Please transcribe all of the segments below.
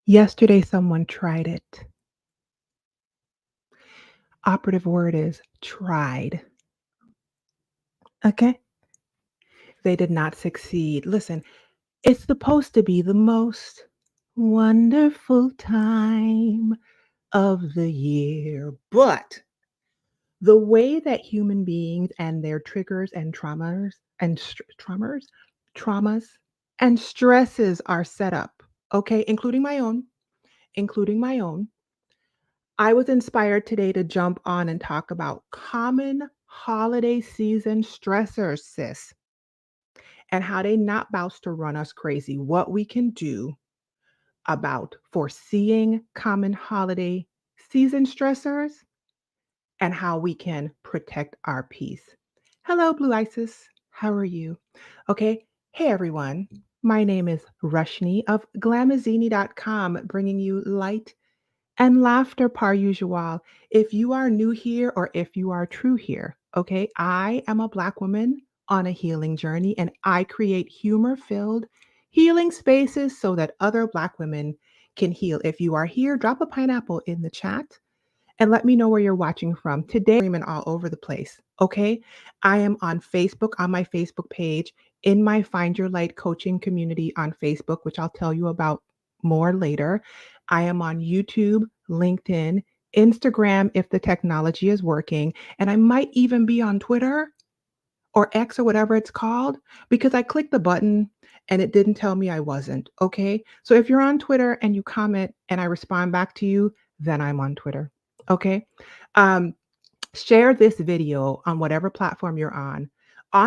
Yesterday, someone tried it. Operative word is tried. Okay? They did not succeed. Listen, it's supposed to be the most wonderful time of the year. But the way that human beings and their triggers and traumas and stresses are set up, okay, including my own, I was inspired today to jump on and talk about common holiday season stressors, sis, and how they not about to run us crazy. What we can do about foreseeing common holiday season stressors and how we can protect our peace. Hello, Blue Isis. How are you? Okay. Hey, everyone. My name is Rushni of glamazini.com, bringing you light and laughter par usual. If you are new here or if you are true here, okay, I am a Black woman on a healing journey and I create humor filled healing spaces so that other Black women can heal. If you are here, drop a pineapple in the chat and let me know where you're watching from. Today, I'm all over the place. Okay. I am on Facebook, on my Facebook page, in my Find Your Light coaching community on Facebook, which I'll tell you about more later. I am on YouTube, LinkedIn, Instagram if the technology is working, and I might even be on Twitter or X or whatever it's called because I clicked the button and it didn't tell me I wasn't. Okay. So if you're on Twitter and you comment and I respond back to you, then I'm on Twitter. Okay. Um, Share this video on whatever platform you're on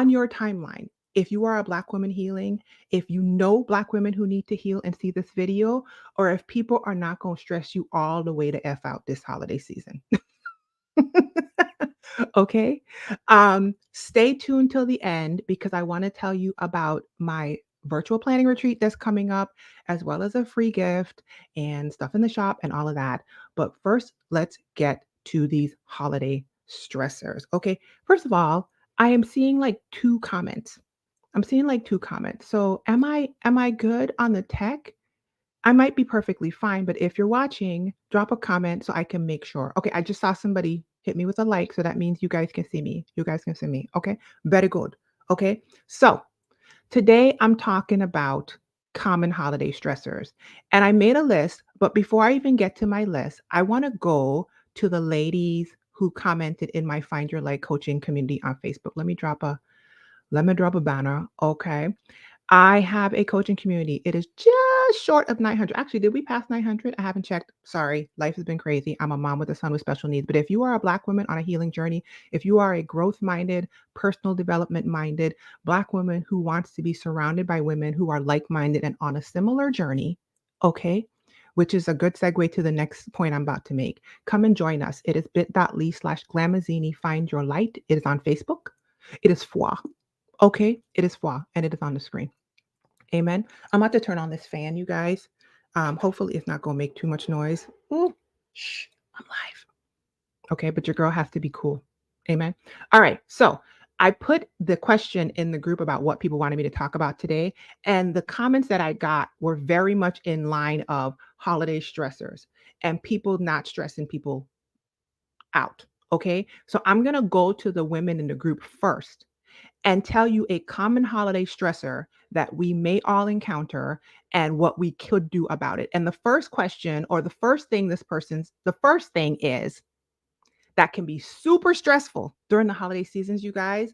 your timeline. If you are a Black woman healing, if you know Black women who need to heal and see this video, or if people are not going to stress you all the way to F out this holiday season. Okay. Stay tuned till the end because I want to tell you about my virtual planning retreat that's coming up, as well as a free gift and stuff in the shop and all of that. But first, let's get to these holiday stressors. Okay. First of all, I am seeing like two comments. I'm seeing like two comments. So am I good on the tech? I might be perfectly fine, but if you're watching, drop a comment so I can make sure. Okay, I just saw somebody hit me with a like, so that means you guys can see me. You guys can see me. Okay, very good. Okay, so today I'm talking about common holiday stressors. And I made a list, but before I even get to my list, I want to go to the ladies who commented in my Find Your Light coaching community on Facebook. Let me drop a banner. Okay. I have a coaching community. It is just short of 900. Actually, did we pass 900? I haven't checked. Sorry, life has been crazy. I'm a mom with a son with special needs. But if you are a Black woman on a healing journey, if you are a growth minded, personal development minded Black woman who wants to be surrounded by women who are like minded and on a similar journey, okay, which is a good segue to the next point I'm about to make. Come and join us. It is bit.ly/glamazini. Find your light. It is on Facebook. It is foi. Okay, it is foi, and it is on the screen. Amen. I'm about to turn on this fan, you guys. Hopefully, it's not going to make too much noise. Ooh, shh, I'm live. Okay, but your girl has to be cool. Amen. All right, so I put the question in the group about what people wanted me to talk about today, and the comments that I got were very much in line of holiday stressors and people not stressing people out. Okay, so I'm gonna go to the women in the group first and tell you a common holiday stressor that we may all encounter and what we could do about it. And the first question or the first thing is that can be super stressful during the holiday seasons, you guys,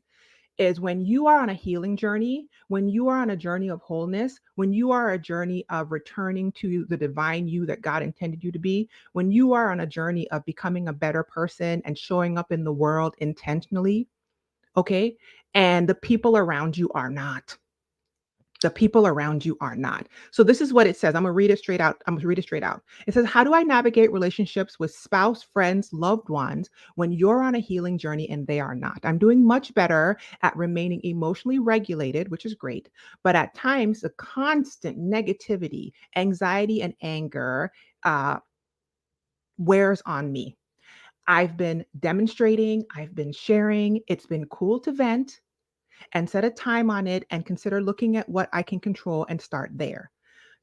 is when you are on a healing journey, when you are on a journey of wholeness, when you are a journey of returning to the divine you that God intended you to be, when you are on a journey of becoming a better person and showing up in the world intentionally, okay? And the people around you are not. The people around you are not. So this is what it says. I'm gonna read it straight out. I'm gonna read it straight out. It says, how do I navigate relationships with spouse, friends, loved ones when you're on a healing journey and they are not? I'm doing much better at remaining emotionally regulated, which is great. But at times, the constant negativity, anxiety, and anger uh, wears on me. I've been demonstrating, I've been sharing. It's been cool to vent and set a time on it and consider looking at what I can control and start there.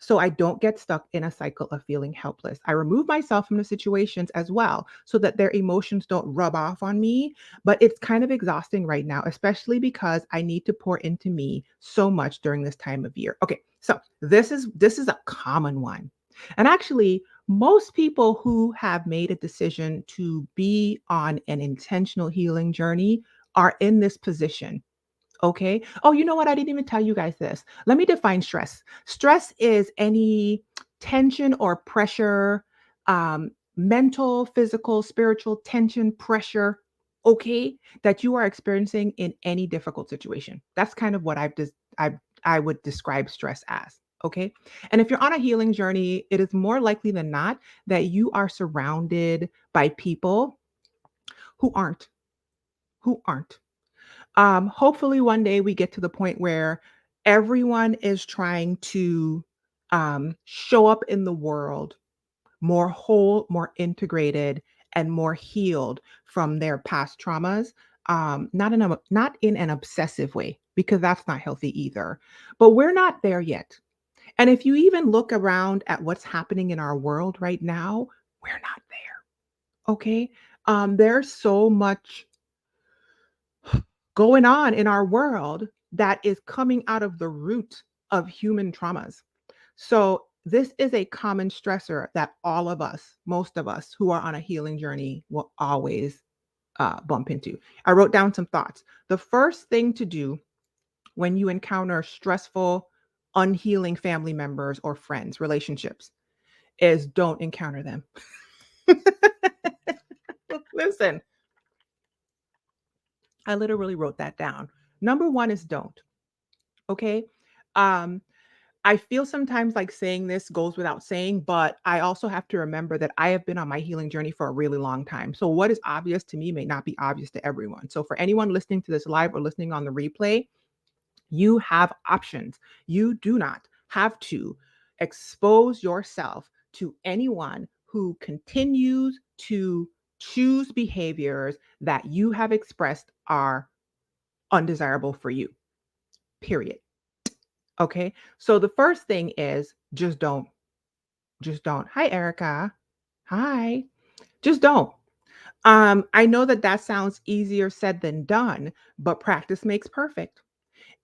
so I don't get stuck in a cycle of feeling helpless. I remove myself from the situations as well so that their emotions don't rub off on me. But it's kind of exhausting right now, especially because I need to pour into me so much during this time of year. Okay, so this is a common one. And actually, most people who have made a decision to be on an intentional healing journey are in this position. Okay. Oh, you know what? I didn't even tell you guys this. Let me define stress. Stress is any tension or pressure, mental, physical, spiritual tension, pressure, okay, that you are experiencing in any difficult situation. That's kind of what I would describe stress as. Okay. And if you're on a healing journey, it is more likely than not that you are surrounded by people who aren't, who aren't. Hopefully one day we get to the point where everyone is trying to show up in the world more whole, more integrated, and more healed from their past traumas. Not in an obsessive way, because that's not healthy either. But we're not there yet. And if you even look around at what's happening in our world right now, we're not there. Okay. There's so much going on in our world that is coming out of the root of human traumas. So, this is a common stressor that all of us, most of us who are on a healing journey, will always bump into. I wrote down some thoughts. The first thing to do when you encounter stressful, unhealing family members or friends, relationships, is don't encounter them. Listen, I literally wrote that down. Number one is don't. Okay. Um, I feel sometimes like saying this goes without saying, but I also have to remember that I have been on my healing journey for a really long time. So what is obvious to me may not be obvious to everyone. So for anyone listening to this live or listening on the replay, you have options. You do not have to expose yourself to anyone who continues to choose behaviors that you have expressed are undesirable for you. Period. Okay. So the first thing is just don't. Just don't. Hi, Erica. Hi. Just don't. I know that that sounds easier said than done, but practice makes perfect.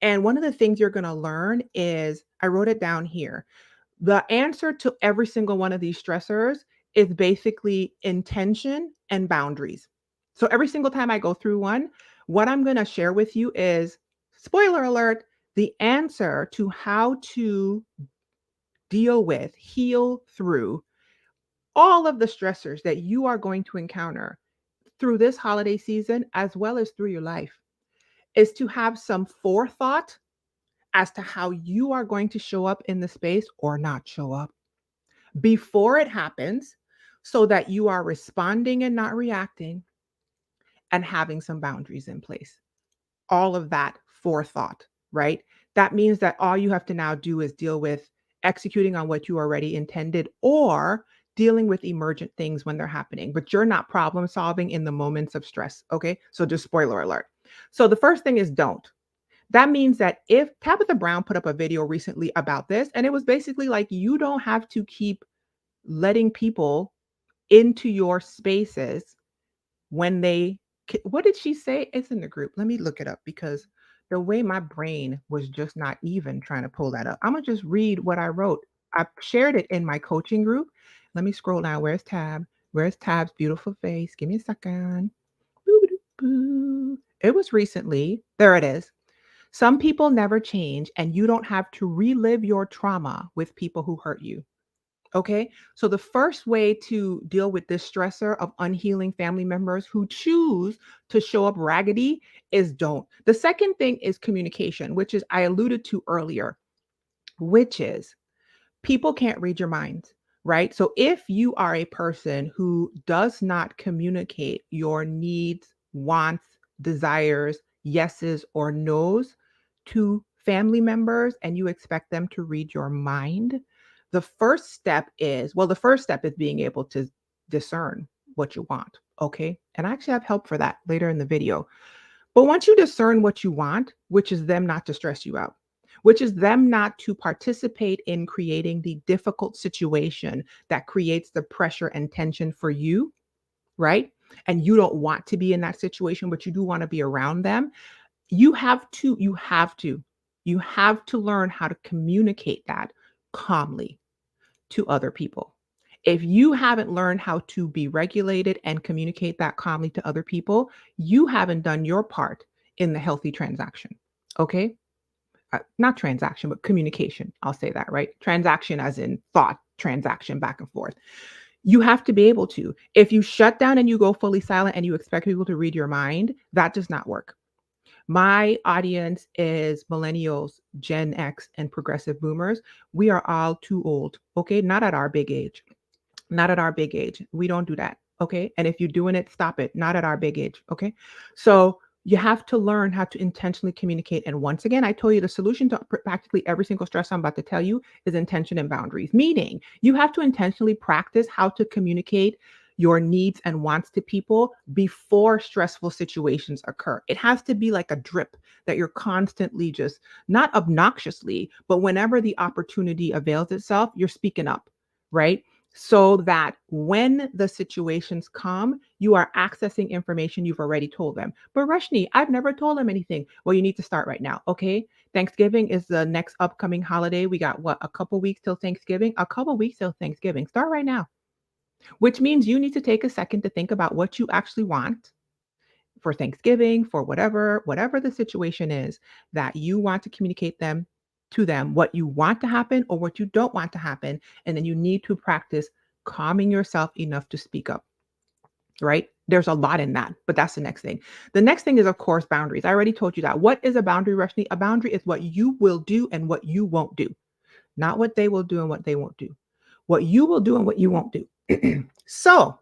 And one of the things you're going to learn is I wrote it down here. The answer to every single one of these stressors is basically intention and boundaries. So every single time I go through one, what I'm going to share with you is spoiler alert, the answer to how to deal with, heal through all of the stressors that you are going to encounter through this holiday season, as well as through your life, is to have some forethought as to how you are going to show up in the space or not show up before it happens so that you are responding and not reacting and having some boundaries in place. All of that forethought, right? That means that all you have to now do is deal with executing on what you already intended or dealing with emergent things when they're happening, but you're not problem solving in the moments of stress. Okay. So just spoiler alert. So the first thing is don't. That means that if Tabitha Brown put up a video recently about this, and it was basically like, you don't have to keep letting people into your spaces when what did she say? It's in the group. Let me look it up because the way my brain was just not even trying to pull that up. I'm gonna just read what I wrote. I shared it in my coaching group. Let me scroll down. Where's Tab? Where's Tab's beautiful face? Give me a second. Boo-ba-doo-boo. It was recently. There it is. Some people never change, and you don't have to relive your trauma with people who hurt you. Okay. So the first way to deal with this stressor of unhealing family members who choose to show up raggedy is don't. The second thing is communication, which is I alluded to earlier, which is people can't read your minds, right? So if you are a person who does not communicate your needs, wants, desires, yeses, or nos to family members and you expect them to read your mind, the first step is being able to discern what you want. Okay. And I actually have help for that later in the video. But once you discern what you want, which is them not to stress you out, which is them not to participate in creating the difficult situation that creates the pressure and tension for you, right? And you don't want to be in that situation, but you do want to be around them. You have to learn how to communicate that calmly to other people. If you haven't learned how to be regulated and communicate that calmly to other people, you haven't done your part in the healthy transaction. Okay? Not transaction, but communication. I'll say that, right? Transaction as in thought, transaction back and forth. You have to be able to. If you shut down and you go fully silent and you expect people to read your mind, that does not work. My audience is millennials, Gen X, and progressive boomers. We are all too old, okay? Not at our big age. Not at our big age. We don't do that. Okay. And if you're doing it, stop it. Not at our big age. Okay. So you have to learn how to intentionally communicate. And once again, I told you the solution to practically every single stress I'm about to tell you is intention and boundaries, meaning you have to intentionally practice how to communicate your needs and wants to people before stressful situations occur. It has to be like a drip that you're constantly just not obnoxiously, but whenever the opportunity avails itself, you're speaking up, right? So that when the situations come, you are accessing information you've already told them. But Rashni, I've never told them anything. Well, you need to start right now. Okay. Thanksgiving is the next upcoming holiday. We got what, a couple weeks till Thanksgiving? A couple weeks till Thanksgiving. Start right now, which means you need to take a second to think about what you actually want for Thanksgiving, for whatever the situation is that you want to communicate them to them, what you want to happen or what you don't want to happen. And then you need to practice calming yourself enough to speak up, right? There's a lot in that, but that's the next thing. The next thing is, of course, boundaries. I already told you that. What is a boundary, Rashni? A boundary is what you will do and what you won't do, not what they will do and what they won't do. What you will do and what you won't do. So,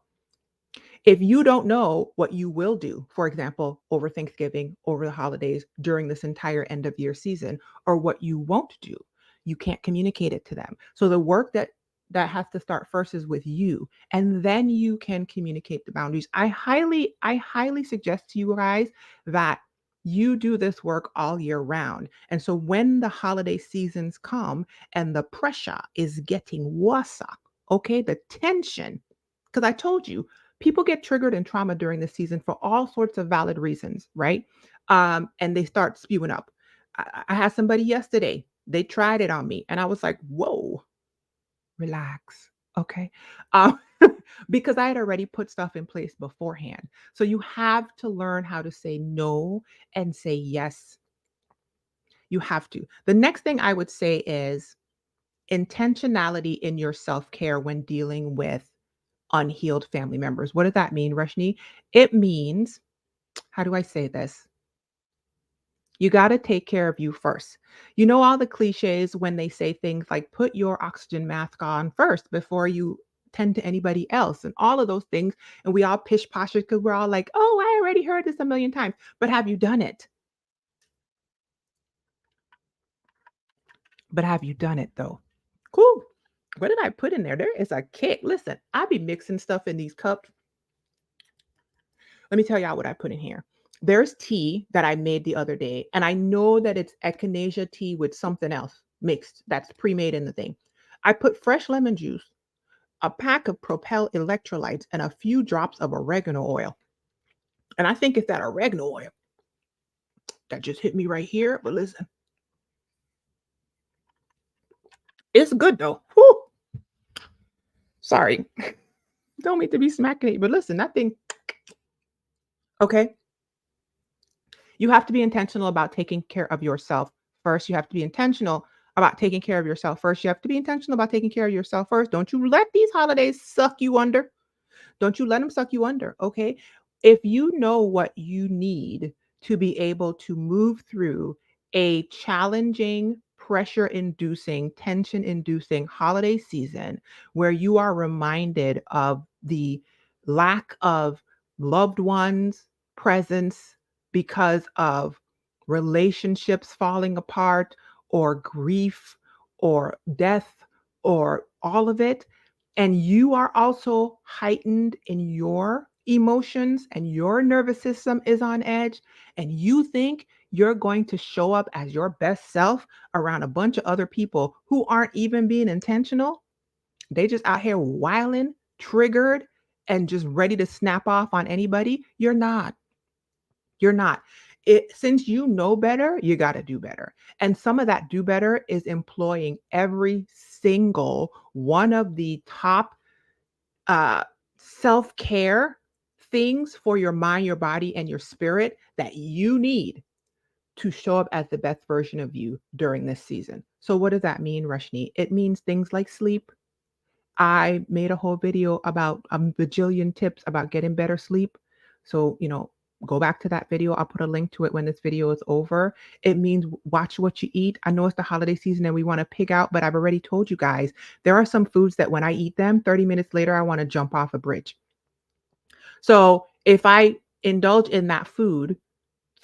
if you don't know what you will do, for example, over Thanksgiving, over the holidays, during this entire end of year season, or what you won't do, you can't communicate it to them. So the work that has to start first is with you, and then you can communicate the boundaries. I highly suggest to you guys that you do this work all year round. And so when the holiday seasons come and the pressure is getting worse, okay, the tension, because I told you people get triggered and trauma during the season for all sorts of valid reasons, right? And they start spewing up. I had somebody yesterday, they tried it on me, and I was like, whoa, relax. Okay. Um, because I had already put stuff in place beforehand. So you have to learn how to say no and say yes. You have to. The next thing I would say is intentionality in your self care when dealing with unhealed family members. What does that mean, Rashni? It means, how do I say this? You got to take care of you first. You know, all the cliches when they say things like put your oxygen mask on first before you tend to anybody else and all of those things. And we all pish posh because we're all like, oh, I already heard this a million times. But have you done it? But have you done it though? Cool. What did I put in there? There is a kick. Listen, I be mixing stuff in these cups. Let me tell y'all what I put in here. There's tea that I made the other day, and I know that it's echinacea tea with something else mixed that's pre-made in the thing. I put fresh lemon juice, a pack of Propel electrolytes, and a few drops of oregano oil. And I think it's that oregano oil that just hit me right here. But listen, it's good though. Whew, sorry. Don't mean to be smacking it, but listen, that thing, okay. You have to be intentional about taking care of yourself first. You have to be intentional about taking care of yourself first. You have to be intentional about taking care of yourself first. Don't you let these holidays suck you under. Don't you let them suck you under, okay? If you know what you need to be able to move through a challenging, pressure inducing, tension inducing holiday season where you are reminded of the lack of loved ones' presence because of relationships falling apart or grief or death or all of it, and you are also heightened in your emotions and your nervous system is on edge, and you think you're going to show up as your best self around a bunch of other people who aren't even being intentional. They just out here wilding, triggered, and just ready to snap off on anybody. You're not. You're not. Since you know better, you got to do better. And some of that do better is employing every single one of the top uh, self care things for your mind, your body, and your spirit that you need to show up as the best version of you during this season. So, what does that mean, Rashni? It means things like sleep. I made a whole video about a bajillion tips about getting better sleep. So, go back to that video. I'll put a link to it when this video is over. It means watch what you eat. I know it's the holiday season and we want to pig out, but I've already told you guys there are some foods that when I eat them, 30 minutes later, I want to jump off a bridge. So, if I indulge in that food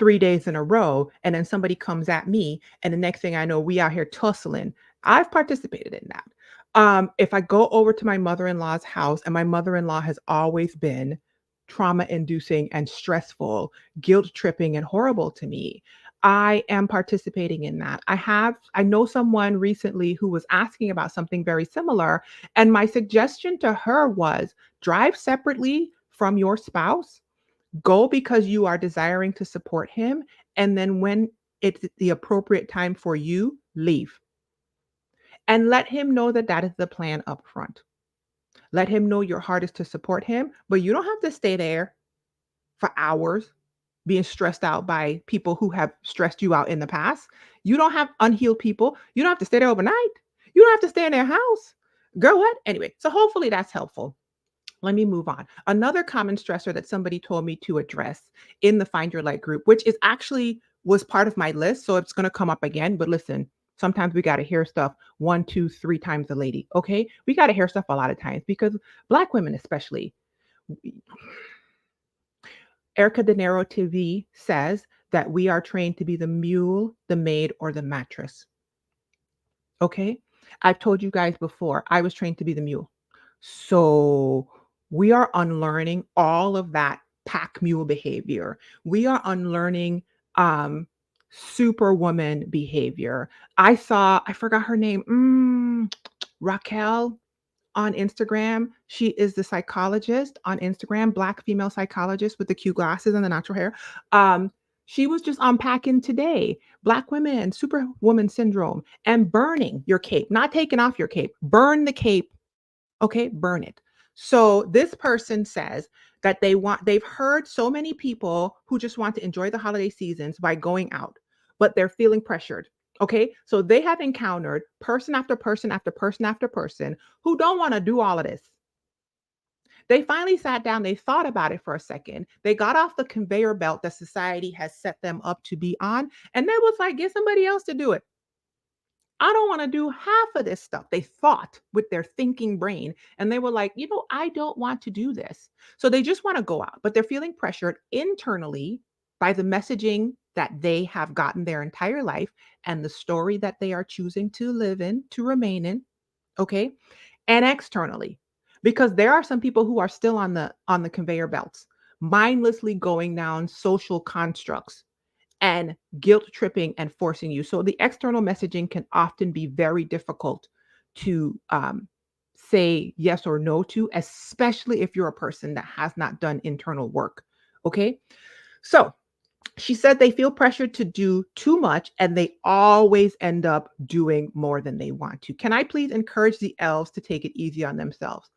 3 days in a row, and then somebody comes at me, and the next thing I know, we out here tussling. I've participated in that. If I go over to my mother-in-law's house, and my mother-in-law has always been trauma-inducing and stressful, guilt-tripping, and horrible to me, I am participating in that. I know someone recently who was asking about something very similar, and my suggestion to her was drive separately from your spouse. Go because you are desiring to support him, and then when it's the appropriate time for you, leave. And let him know that that is the plan up front. Let him know your heart is to support him, but you don't have to stay there for hours being stressed out by people who have stressed you out in the past. You don't have unhealed people. You don't have to stay there overnight. You don't have to stay in their house. Girl, what? Anyway, so hopefully that's helpful. Let me move on. Another common stressor that somebody told me to address in the Find Your Light group, which is actually was part of my list, so it's going to come up again. But listen, sometimes we got to hear stuff one, two, three times a lady. Okay, we got to hear stuff a lot of times because Black women, especially, Erica De Niro TV says that we are trained to be the mule, the maid, or the mattress. Okay. I've told you guys before, I was trained to be the mule. So we are unlearning all of that pack mule behavior. We are unlearning superwoman behavior. I forgot her name, Raquel on Instagram. She is the psychologist on Instagram, Black female psychologist with the cute glasses and the natural hair. Um, she was just unpacking today Black women, superwoman syndrome, and burning your cape, not taking off your cape, burn the cape. Okay, burn it. So this person says that they've heard so many people who just want to enjoy the holiday seasons by going out, but they're feeling pressured. Okay, so they have encountered person after person after person after person who don't want to do all of this. They finally sat down, they thought about it for a second. They got off the conveyor belt that society has set them up to be on, and they was like, get somebody else to do it. I don't want to do half of this stuff. They thought with their thinking brain and they were like, I don't want to do this. So they just want to go out, but they're feeling pressured internally by the messaging that they have gotten their entire life and the story that they are choosing to live in, to remain in, okay? And externally, because there are some people who are still on the conveyor belts, mindlessly going down social constructs and guilt tripping and forcing you. So the external messaging can often be very difficult to say yes or no to, especially if you're a person that has not done internal work. Okay. So she said they feel pressured to do too much and they always end up doing more than they want to. Can I please encourage the elves to take it easy on themselves?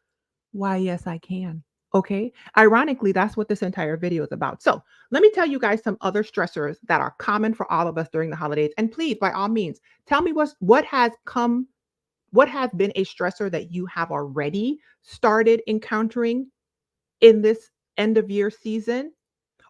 Why, yes, I can. Okay. Ironically, that's what this entire video is about. So, let me tell you guys some other stressors that are common for all of us during the holidays. And please, by all means, tell me what has been a stressor that you have already started encountering in this end of year season,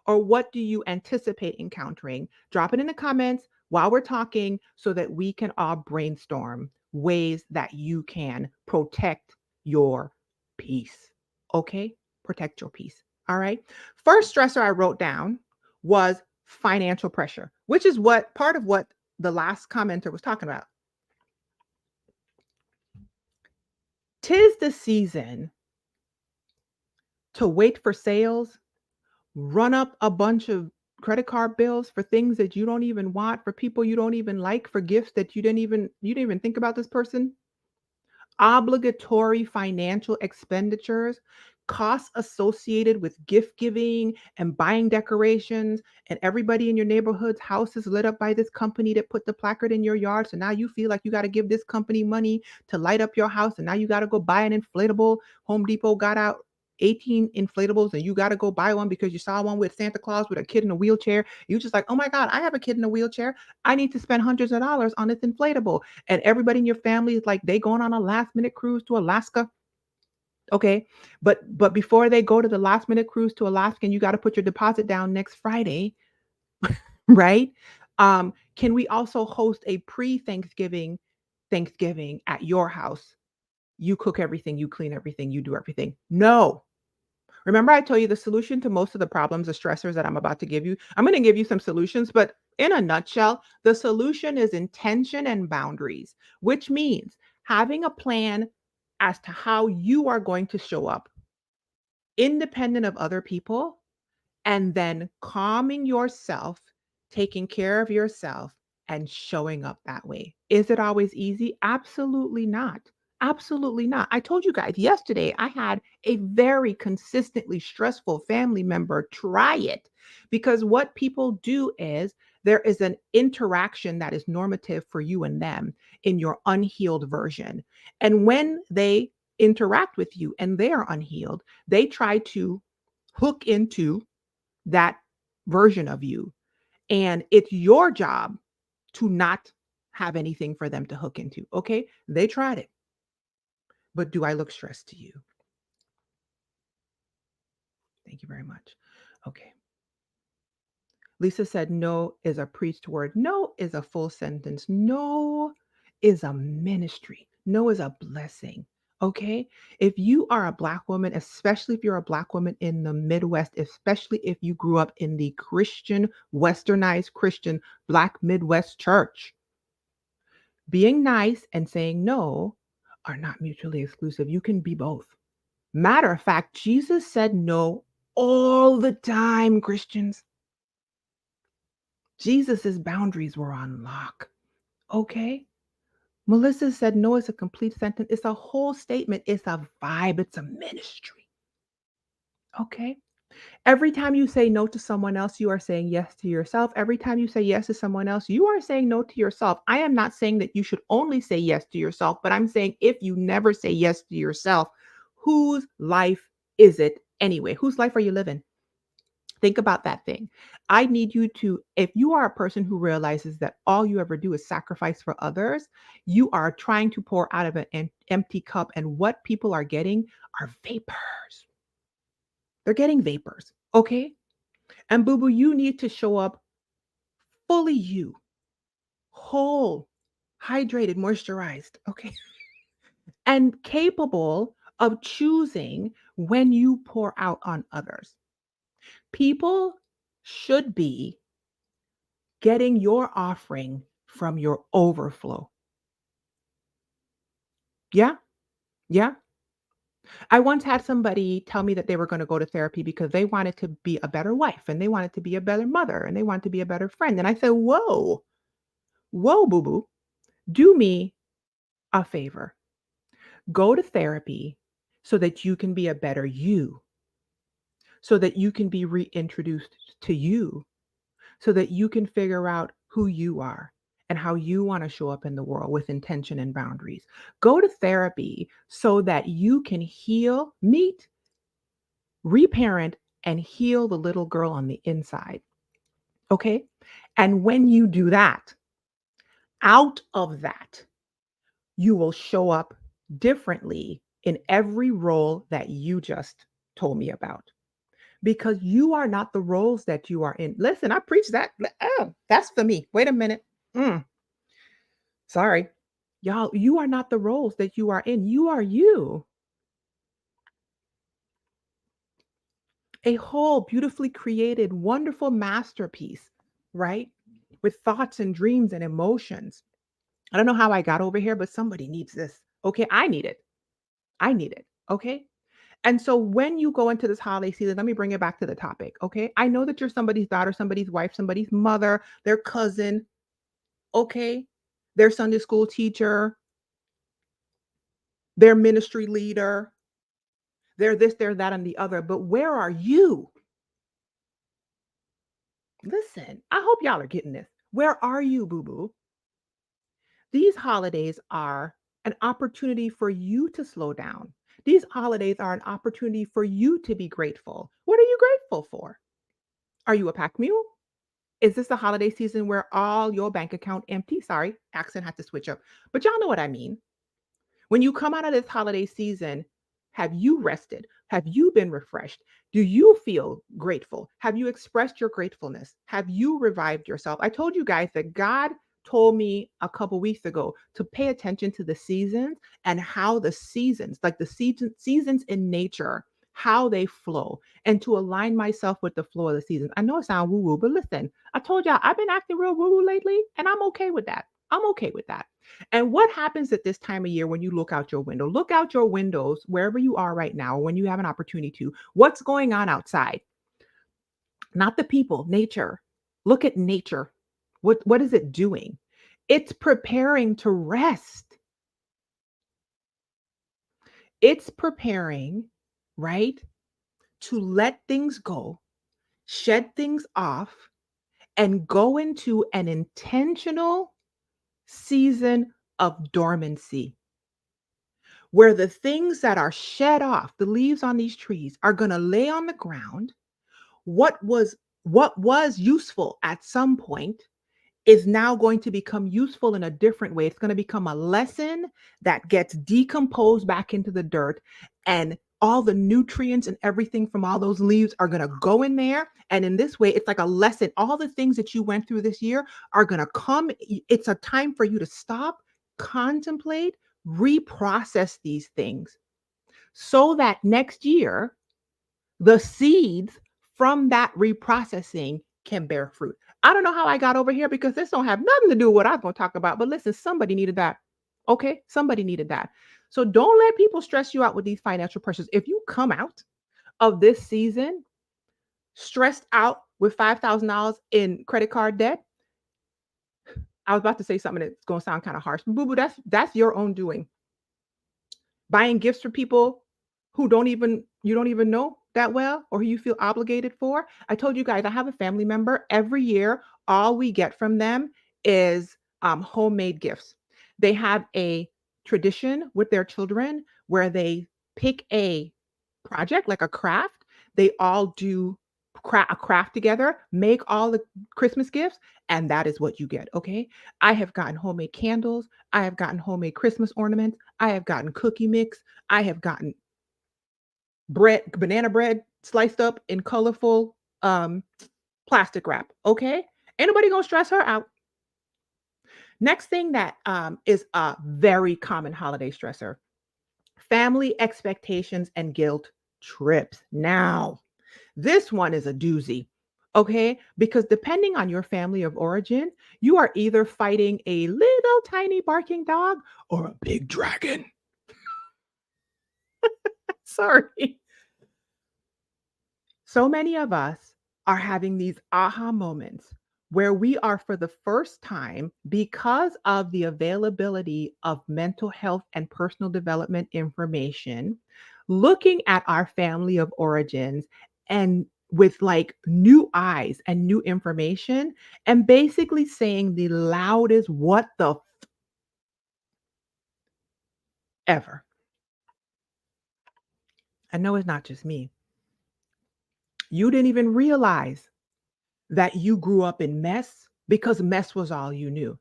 or what do you anticipate encountering? Drop it in the comments while we're talking so that we can all brainstorm ways that you can protect your peace. Okay? Protect your peace. All right. First stressor I wrote down was financial pressure, which is what part of what the last commenter was talking about. Tis the season to wait for sales, run up a bunch of credit card bills for things that you don't even want, for people you don't even like, for gifts that you didn't even think about this person. Obligatory financial expenditures, costs associated with gift giving and buying decorations, and everybody in your neighborhood's house is lit up by this company that put the placard in your yard. So now you feel like you got to give this company money to light up your house, and now you got to go buy an inflatable. Home Depot got out 18 inflatables, and you got to go buy one because you saw one with Santa Claus with a kid in a wheelchair. You just like, oh my God, I have a kid in a wheelchair. I need to spend hundreds of dollars on this inflatable, and everybody in your family is like they going on a last minute cruise to Alaska. Okay. But before they go to the last minute cruise to Alaska, and you got to put your deposit down next Friday, right? Can we also host a pre-Thanksgiving Thanksgiving at your house? You cook everything, you clean everything, you do everything. No. Remember, I told you the solution to most of the problems, the stressors that I'm about to give you? I'm going to give you some solutions, but in a nutshell, the solution is intention and boundaries, which means having a plan as to how you are going to show up independent of other people, and then calming yourself, taking care of yourself, and showing up that way. Is it always easy? Absolutely not. Absolutely not. I told you guys yesterday I had a very consistently stressful family member try it, because what people do is there is an interaction that is normative for you and them in your unhealed version. And when they interact with you and they are unhealed, they try to hook into that version of you. And it's your job to not have anything for them to hook into. Okay. They tried it, but do I look stressed to you? Thank you very much. Okay. Lisa said, no is a preached word. No is a full sentence. No is a ministry. No is a blessing. Okay. If you are a Black woman, especially if you're a Black woman in the Midwest, especially if you grew up in the Christian, westernized Christian Black Midwest church, being nice and saying no are not mutually exclusive. You can be both. Matter of fact, Jesus said no all the time, Christians. Jesus's boundaries were on lock. Okay. Melissa said no is a complete sentence. It's a whole statement. It's a vibe. It's a ministry. Okay. Every time you say no to someone else, you are saying yes to yourself. Every time you say yes to someone else, you are saying no to yourself. I am not saying that you should only say yes to yourself, but I'm saying if you never say yes to yourself, whose life is it anyway? Whose life are you living? Think about that thing. I need you to, if you are a person who realizes that all you ever do is sacrifice for others, you are trying to pour out of an empty cup. And what people are getting are vapors. They're getting vapors. Okay. And boo boo, you need to show up fully you, whole, hydrated, moisturized. Okay. And capable of choosing when you pour out on others. People should be getting your offering from your overflow. Yeah, yeah. I once had somebody tell me that they were going to go to therapy because they wanted to be a better wife and they wanted to be a better mother and they wanted to be a better friend. And I said, whoa, whoa, boo boo, do me a favor. Go to therapy so that you can be a better you, so that you can be reintroduced to you, so that you can figure out who you are and how you want to show up in the world with intention and boundaries. Go to therapy so that you can heal, meet, reparent, and heal the little girl on the inside. Okay. And when you do that, out of that, you will show up differently in every role that you just told me about, because you are not the roles that you are in. Listen, I preach that. Oh, that's for me. Wait a minute. Mm, sorry. Y'all, you are not the roles that you are in. You are you, a whole, beautifully created, wonderful masterpiece, right? With thoughts and dreams and emotions. I don't know how I got over here, but somebody needs this. Okay. I need it. I need it. Okay. And so when you go into this holiday season, let me bring it back to the topic, okay? I know that you're somebody's daughter, somebody's wife, somebody's mother, their cousin, okay? Their Sunday school teacher, their ministry leader, they're this, they're that, and the other. But where are you? Listen, I hope y'all are getting this. Where are you, boo boo? These holidays are an opportunity for you to slow down. These holidays are an opportunity for you to be grateful. What are you grateful for? Are you a pack mule? Is this the holiday season where all your bank account empty? Sorry, accent had to switch up. But y'all know what I mean. When you come out of this holiday season, have you rested? Have you been refreshed? Do you feel grateful? Have you expressed your gratefulness? Have you revived yourself? I told you guys that God told me a couple weeks ago to pay attention to the seasons and how the seasons, like the seasons in nature, how they flow, and to align myself with the flow of the seasons. I know it sounds woo woo, but listen, I told y'all I've been acting real woo woo lately, and I'm okay with that. I'm okay with that. And what happens at this time of year when you look out your window? Look out your windows wherever you are right now, when you have an opportunity to. What's going on outside? Not the people, nature. Look at nature. What is it doing? It's preparing to rest. It's preparing, right, to let things go, shed things off, and go into an intentional season of dormancy where the things that are shed off, the leaves on these trees, are going to lay on the ground. What was useful at some point is now going to become useful in a different way. It's going to become a lesson that gets decomposed back into the dirt, and all the nutrients and everything from all those leaves are going to go in there. And in this way, it's like a lesson. All the things that you went through this year are going to come. It's a time for you to stop, contemplate, reprocess these things so that next year the seeds from that reprocessing can bear fruit. I don't know how I got over here because this don't have nothing to do with what I was going to talk about. But listen, somebody needed that. Okay, somebody needed that. So don't let people stress you out with these financial pressures. If you come out of this season stressed out with $5,000 in credit card debt, I was about to say something that's going to sound kind of harsh. Boo boo, that's your own doing. Buying gifts for people who don't even you don't even know that well or who you feel obligated for. I told you guys I have a family member. Every year, all we get from them is homemade gifts. They have a tradition with their children where they pick a project like a craft. They all do a craft together, make all the Christmas gifts, and that is what you get. Okay. I have gotten homemade candles. I have gotten homemade Christmas ornaments. I have gotten cookie mix. I have gotten bread, banana bread sliced up in colorful plastic wrap. Okay. Ain't nobody gonna stress her out. Next thing that is a very common holiday stressor: family expectations and guilt trips. Now, this one is a doozy. Okay. Because depending on your family of origin, you are either fighting a little tiny barking dog or a big dragon. Sorry. So many of us are having these aha moments where we are, for the first time, because of the availability of mental health and personal development information, looking at our family of origins and with like new eyes and new information, and basically saying the loudest what the ever. I know it's not just me. You didn't even realize that you grew up in mess because mess was all you knew.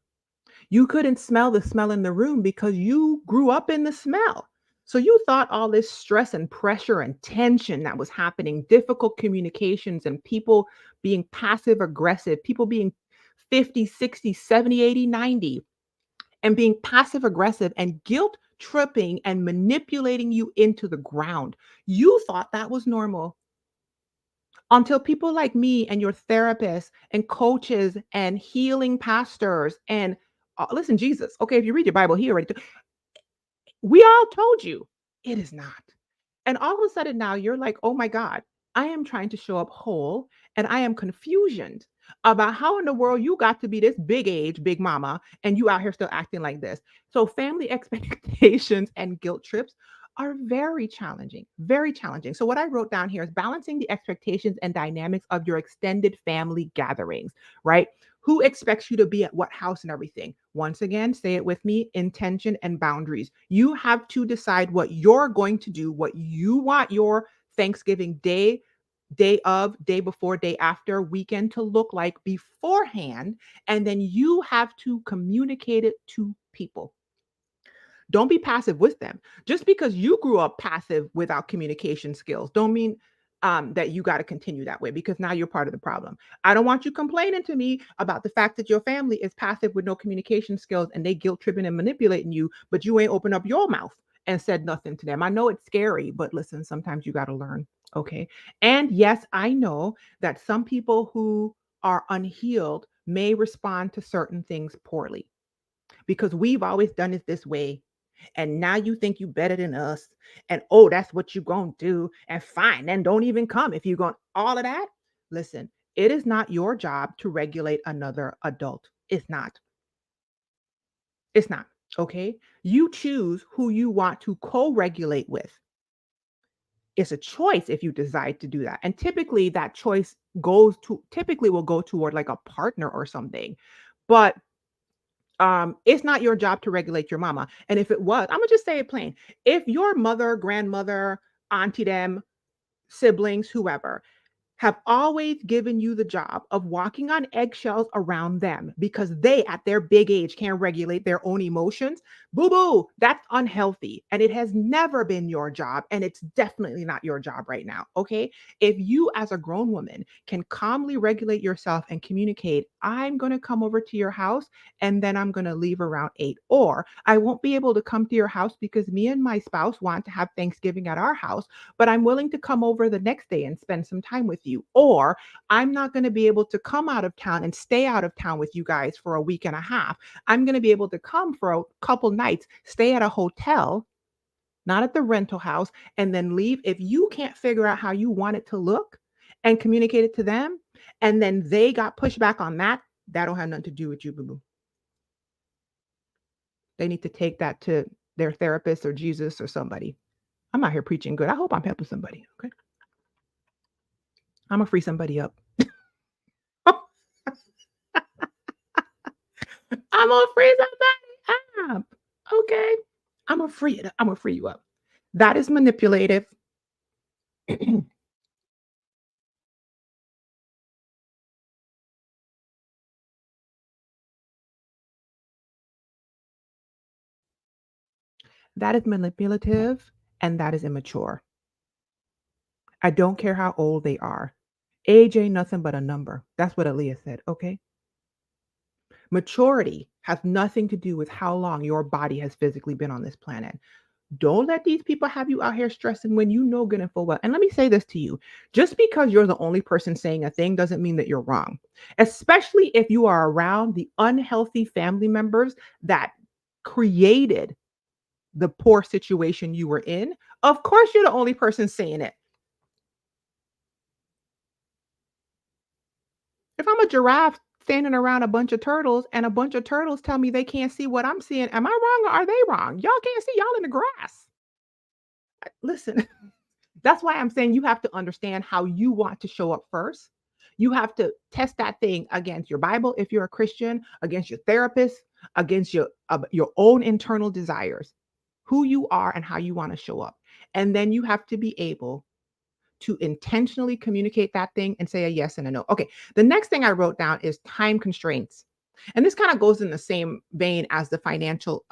You couldn't smell the smell in the room because you grew up in the smell. So you thought all this stress and pressure and tension that was happening, difficult communications and people being passive aggressive, people being 50, 60, 70, 80, 90, and being passive aggressive and guilt tripping and manipulating you into the ground. You thought that was normal until people like me and your therapists and coaches and healing pastors and listen, Jesus. Okay, if you read your Bible, he already. We all told you it is not. And all of a sudden now you're like, "Oh my god, I am trying to show up whole and I am confusioned about how in the world you got to be this big age, big mama, and you out here still acting like this." So family expectations and guilt trips are very challenging, very challenging. So what I wrote down here is balancing the expectations and dynamics of your extended family gatherings, right? Who expects you to be at what house and everything? Once again, say it with me, intention and boundaries. You have to decide what you're going to do, what you want your Thanksgiving day, day of, day before, day after, weekend to look like beforehand. And then you have to communicate it to people. Don't be passive with them. Just because you grew up passive without communication skills, don't mean that you got to continue that way because now you're part of the problem. I don't want you complaining to me about the fact that your family is passive with no communication skills and they guilt tripping and manipulating you, but you ain't opened up your mouth and said nothing to them. I know it's scary, but listen, sometimes you got to learn. Okay. And yes, I know that some people who are unhealed may respond to certain things poorly because we've always done it this way. And now you think you better than us. And oh, that's what you gonna do. And fine, then don't even come if you're going all of that. Listen, it is not your job to regulate another adult. It's not. It's not. Okay. You choose who you want to co-regulate with. It's a choice if you decide to do that. And typically that choice typically will go toward like a partner or something. But it's not your job to regulate your mama. And if it was, I'm gonna just say it plain. If your mother, grandmother, auntie them, siblings, whoever, have always given you the job of walking on eggshells around them because they, at their big age, can't regulate their own emotions. Boo boo, that's unhealthy. And it has never been your job. And it's definitely not your job right now. Okay. If you, as a grown woman, can calmly regulate yourself and communicate, I'm going to come over to your house and then I'm going to leave around 8, or I won't be able to come to your house because me and my spouse want to have Thanksgiving at our house, but I'm willing to come over the next day and spend some time with you. Or I'm not going to be able to come out of town and stay out of town with you guys for a week and a half. I'm going to be able to come for a couple nights, stay at a hotel, not at the rental house, and then leave. If you can't figure out how you want it to look and communicate it to them, and then they got pushback on that, that don't have nothing to do with you, boo boo. They need to take that to their therapist or Jesus or somebody. I'm out here preaching good. I hope I'm helping somebody. Okay. I'm gonna free somebody up. I'm gonna free somebody up. Okay. I'm gonna free you up. That is manipulative. That is manipulative and that is immature. I don't care how old they are. Age ain't nothing but a number. That's what Aaliyah said. Okay. Maturity has nothing to do with how long your body has physically been on this planet. Don't let these people have you out here stressing when you know good and full well. And let me say this to you, just because you're the only person saying a thing doesn't mean that you're wrong, especially if you are around the unhealthy family members that created the poor situation you were in. Of course, you're the only person saying it. If I'm a giraffe standing around a bunch of turtles and a bunch of turtles tell me they can't see what I'm seeing, am I wrong or are they wrong? Y'all can't see, y'all in the grass. Listen, that's why I'm saying you have to understand how you want to show up first. You have to test that thing against your Bible if you're a Christian, against your therapist, against your own internal desires, who you are and how you want to show up. And then you have to be able to intentionally communicate that thing and say a yes and a no. Okay, the next thing I wrote down is time constraints. And this kind of goes in the same vein as the financial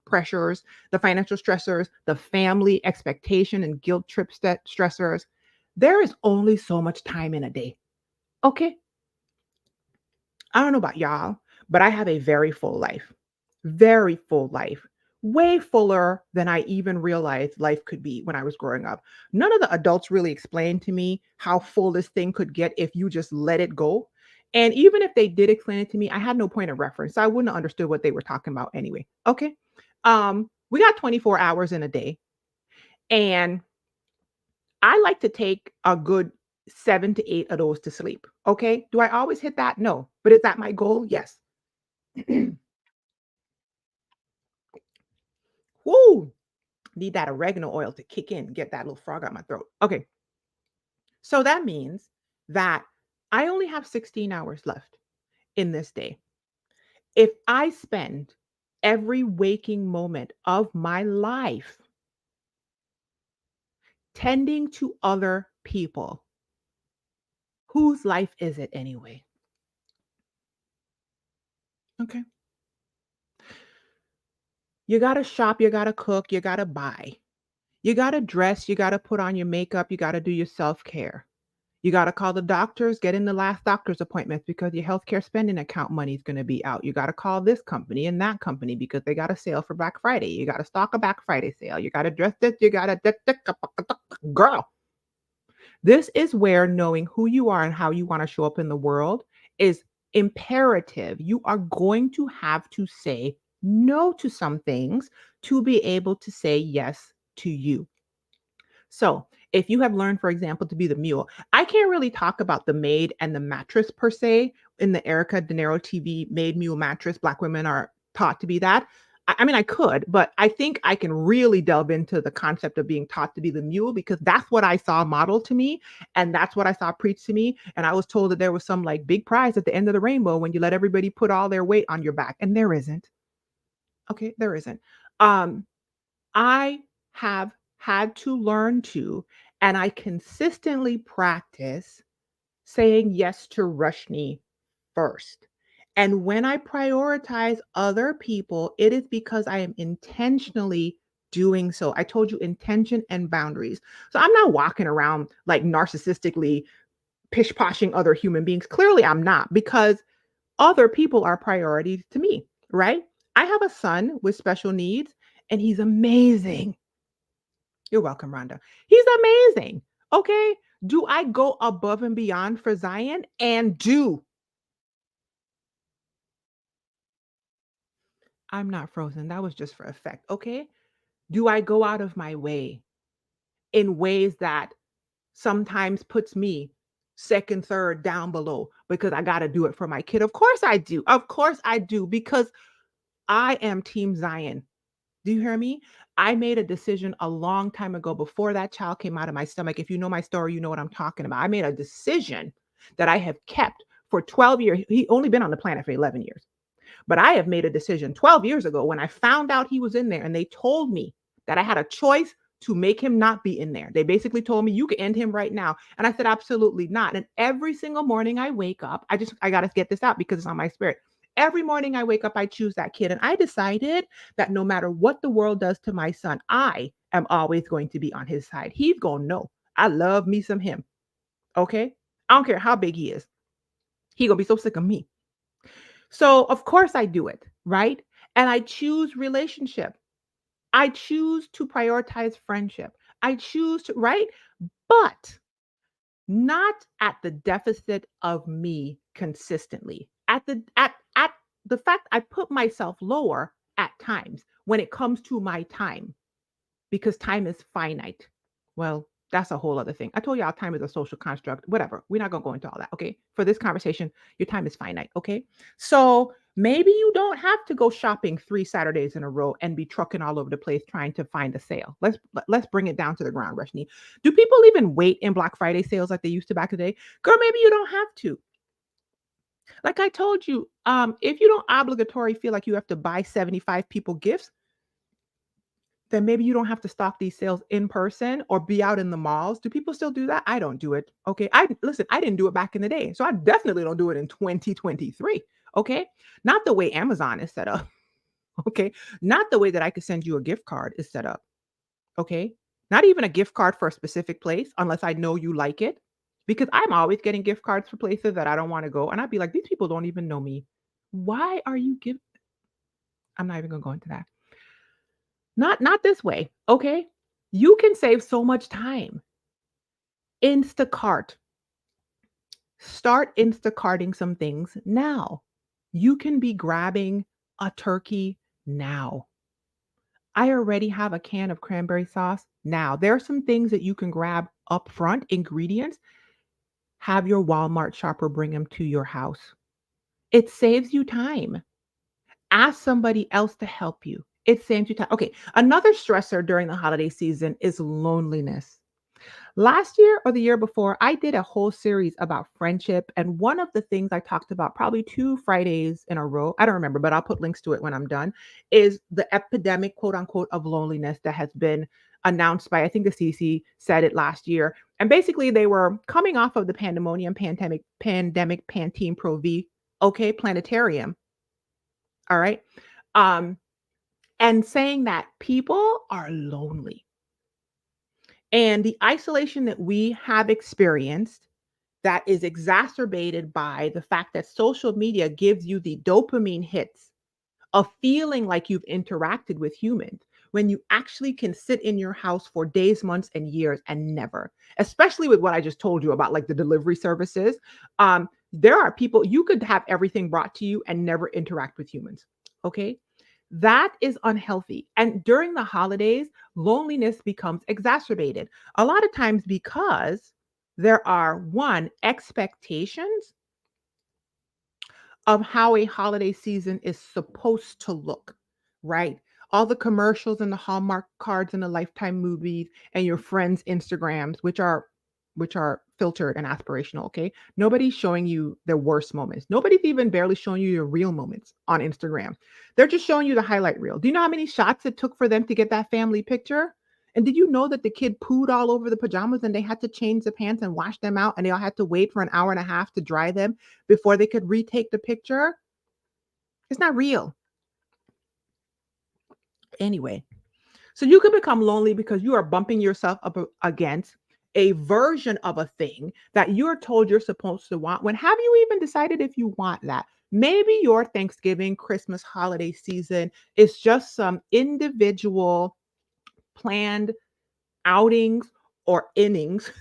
pressures, the financial stressors, the family expectation and guilt trip stressors. There is only so much time in a day. Okay. I don't know about y'all, but I have a very full life, way fuller than I even realized life could be when I was growing up. None of the adults really explained to me how full this thing could get if you just let it go. And even if they did explain it to me, I had no point of reference. So I wouldn't have understood what they were talking about anyway. Okay. We got 24 hours in a day. And I like to take a good 7 to 8 of those to sleep, okay? Do I always hit that? No. But is that my goal? Yes. Woo! Need that oregano oil to kick in, get that little frog out my throat. Okay. So that means that I only have 16 hours left in this day. If I spend every waking moment of my life tending to other people, whose life is it anyway? Okay. You got to shop, you got to cook, you got to buy. You got to dress, you got to put on your makeup, you got to do your self-care. You got to call the doctors, get in the last doctor's appointments because your healthcare spending account money is going to be out. You got to call this company and that company because they got a sale for Black Friday. You got to stock a Black Friday sale. You got to dress this, you got to girl. This is where knowing who you are and how you want to show up in the world is imperative. You are going to have to say no to some things to be able to say yes to you. So, if you have learned, for example, to be the mule, I can't really talk about the maid and the mattress per se in the Erica De Niro TV maid mule mattress. Black women are taught to be that. I mean, I could, but I think I can really delve into the concept of being taught to be the mule because that's what I saw modeled to me. And that's what I saw preached to me. And I was told that there was some like big prize at the end of the rainbow when you let everybody put all their weight on your back. And there isn't. Okay, there isn't. Um, I have had to learn to, and I consistently practice saying yes to Rushni first. And when I prioritize other people, it is because I am intentionally doing so. I told you intention and boundaries. So I'm not walking around like narcissistically pish poshing other human beings. Clearly, I'm not because other people are priorities to me, right? I have a son with special needs, and he's amazing. You're welcome, Rhonda. He's amazing. Okay. Do I go above and beyond for Zion? And do. I'm not frozen. That was just for effect. Okay. Do I go out of my way in ways that sometimes puts me second, third down below because I got to do it for my kid? Of course I do. Of course I do because I am Team Zion. Do you hear me? I made a decision a long time ago before that child came out of my stomach. If you know my story, you know what I'm talking about. I made a decision that I have kept for 12 years. He only been on the planet for 11 years. But I have made a decision 12 years ago when I found out he was in there and they told me that I had a choice to make him not be in there. They basically told me you can end him right now. And I said, absolutely not. And every single morning I wake up, I got to get this out because it's on my spirit. Every morning I wake up, I choose that kid. And I decided that no matter what the world does to my son, I am always going to be on his side. He's going to know I love me some him. Okay. I don't care how big he is. He going to be so sick of me. So, of course, I do it, right? And I choose relationship. I choose to prioritize friendship. I choose to, right? But not at the deficit of me consistently. At the fact I put myself lower at times when it comes to my time because time is finite. Well, that's a whole other thing. I told y'all time is a social construct, whatever. We're not going to go into all that. Okay. For this conversation, your time is finite. Okay. So maybe you don't have to go shopping 3 Saturdays in a row and be trucking all over the place trying to find a sale. Let's bring it down to the ground, Rashni. Do people even wait in Black Friday sales like they used to back in the day? Girl, maybe you don't have to. Like I told you, if you don't obligatory feel like you have to buy 75 people gifts, then maybe you don't have to stock these sales in person or be out in the malls. Do people still do that? I don't do it. Okay. I didn't do it back in the day. So I definitely don't do it in 2023. Okay. Not the way Amazon is set up. Okay. Not the way that I could send you a gift card is set up. Okay. Not even a gift card for a specific place unless I know you like it. Because I'm always getting gift cards for places that I don't want to go. And I'd be like, these people don't even know me. Why are you giving? I'm not even gonna go into that. Not this way, okay? You can save so much time. Instacart. Start Instacarting some things now. You can be grabbing a turkey now. I already have a can of cranberry sauce. Now, there are some things that you can grab up front, ingredients. Have your Walmart shopper bring them to your house. It saves you time. Ask somebody else to help you. It saves you time. Okay, another stressor during the holiday season is loneliness. Last year or the year before, I did a whole series about friendship. And one of the things I talked about, probably 2 Fridays in a row, I don't remember, but I'll put links to it when I'm done, is the epidemic, quote unquote, of loneliness that has been announced by, I think the CC said it last year. And basically, they were coming off of the pandemonium, pandemic, Pantene Pro V, okay, planetarium. All right. Um, and saying that people are lonely. And the isolation that we have experienced that is exacerbated by the fact that social media gives you the dopamine hits of feeling like you've interacted with humans when you actually can sit in your house for days, months, and years and never, especially with what I just told you about, like the delivery services. There are people you could have everything brought to you and never interact with humans. Okay. That is unhealthy. And during the holidays, loneliness becomes exacerbated a lot of times because there are one expectations of how a holiday season is supposed to look, right? All the commercials and the Hallmark cards and the Lifetime movies and your friends' Instagrams, which are filtered and aspirational, okay? Nobody's showing you their worst moments. Nobody's even barely showing you your real moments on Instagram. They're just showing you the highlight reel. Do you know how many shots it took for them to get that family picture? And did you know that the kid pooed all over the pajamas and they had to change the pants and wash them out and they all had to wait for an hour and a half to dry them before they could retake the picture? It's not real. Anyway, so you could become lonely because you are bumping yourself up against a version of a thing that you're told you're supposed to want. When have you even decided if you want that? Maybe your Thanksgiving, Christmas, holiday season is just some individual planned outings or innings.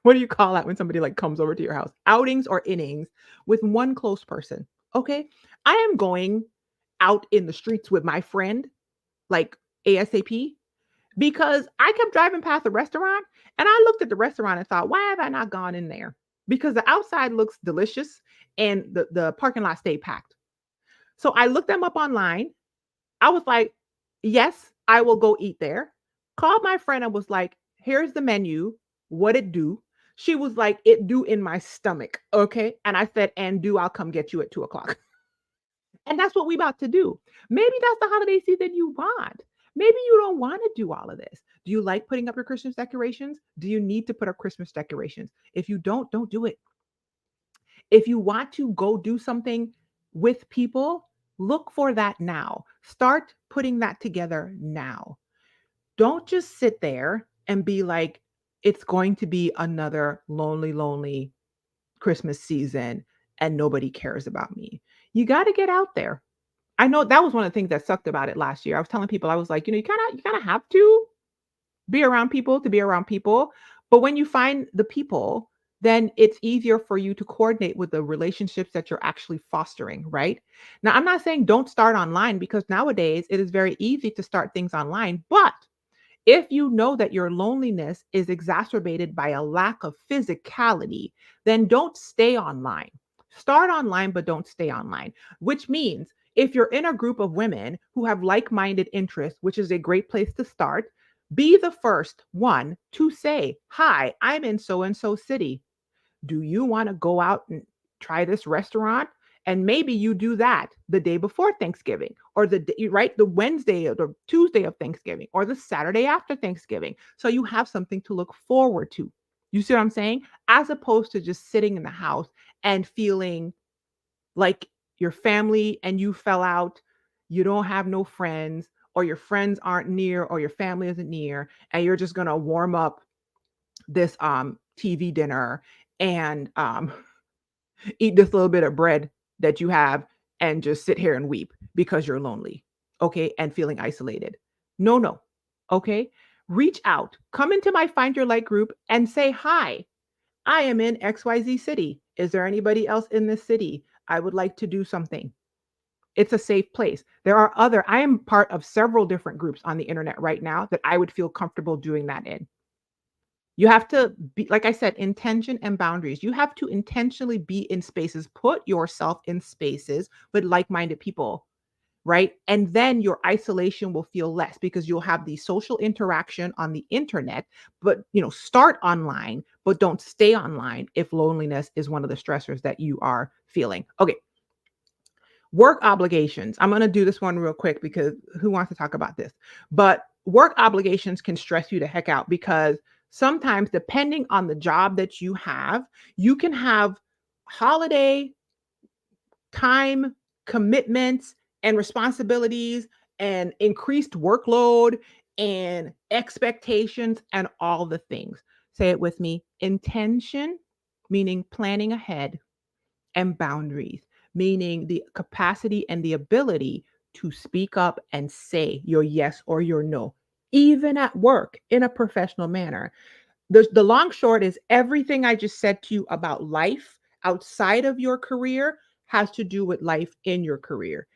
What do you call that when somebody like comes over to your house? Outings or innings with one close person. Okay. I am going out in the streets with my friend, like ASAP, because I kept driving past the restaurant and I looked at the restaurant and thought, why have I not gone in there? Because the outside looks delicious and the parking lot stayed packed. So I looked them up online. I was like, yes, I will go eat there. Called my friend and was like, here's the menu. What it do? She was like, it do in my stomach. Okay. And I said, and do I'll come get you at 2 o'clock. And that's what we about to do. Maybe that's the holiday season you want. Maybe you don't want to do all of this. Do you like putting up your Christmas decorations? Do you need to put up Christmas decorations? If you don't do it. If you want to go do something with people, look for that now. Start putting that together now. Don't just sit there and be like, it's going to be another lonely, lonely Christmas season and nobody cares about me. You got to get out there. I know that was one of the things that sucked about it last year. I was telling people, I was like, you kind of have to be around people to be around people. But when you find the people, then it's easier for you to coordinate with the relationships that you're actually fostering, right? Now, I'm not saying don't start online because nowadays it is very easy to start things online, but if you know that your loneliness is exacerbated by a lack of physicality, then don't stay online. Start online, but don't stay online, which means if you're in a group of women who have like minded interests, which is a great place to start, be the first one to say, hi, I'm in so and so city. Do you want to go out and try this restaurant? And maybe you do that the day before Thanksgiving or right, the Wednesday or the Tuesday of Thanksgiving or the Saturday after Thanksgiving. So you have something to look forward to. You see what I'm saying? As opposed to just sitting in the house and feeling like your family and you fell out, you don't have no friends, or your friends aren't near, or your family isn't near, and you're just gonna warm up this TV dinner and eat this little bit of bread that you have and just sit here and weep because you're lonely, okay, and feeling isolated. No, no, okay. Reach out, come into my Find Your Light group and say, hi, I am in XYZ city. Is there anybody else in this city? I would like to do something. It's a safe place. I am part of several different groups on the internet right now that I would feel comfortable doing that in. You have to be, like I said, intention and boundaries. You have to intentionally be in spaces, put yourself in spaces with like-minded people, right? And then your isolation will feel less because you'll have the social interaction on the internet, but start online, but don't stay online if loneliness is one of the stressors that you are feeling. Okay, work obligations. I'm going to do this one real quick because who wants to talk about this? But work obligations can stress you the heck out because sometimes, depending on the job that you can have holiday time commitments and responsibilities and increased workload and expectations and all the things. Say it with me: intention, meaning planning ahead, and boundaries, meaning the capacity and the ability to speak up and say your yes or your no, even at work in a professional manner. The long short is everything I just said to you about life outside of your career has to do with life in your career.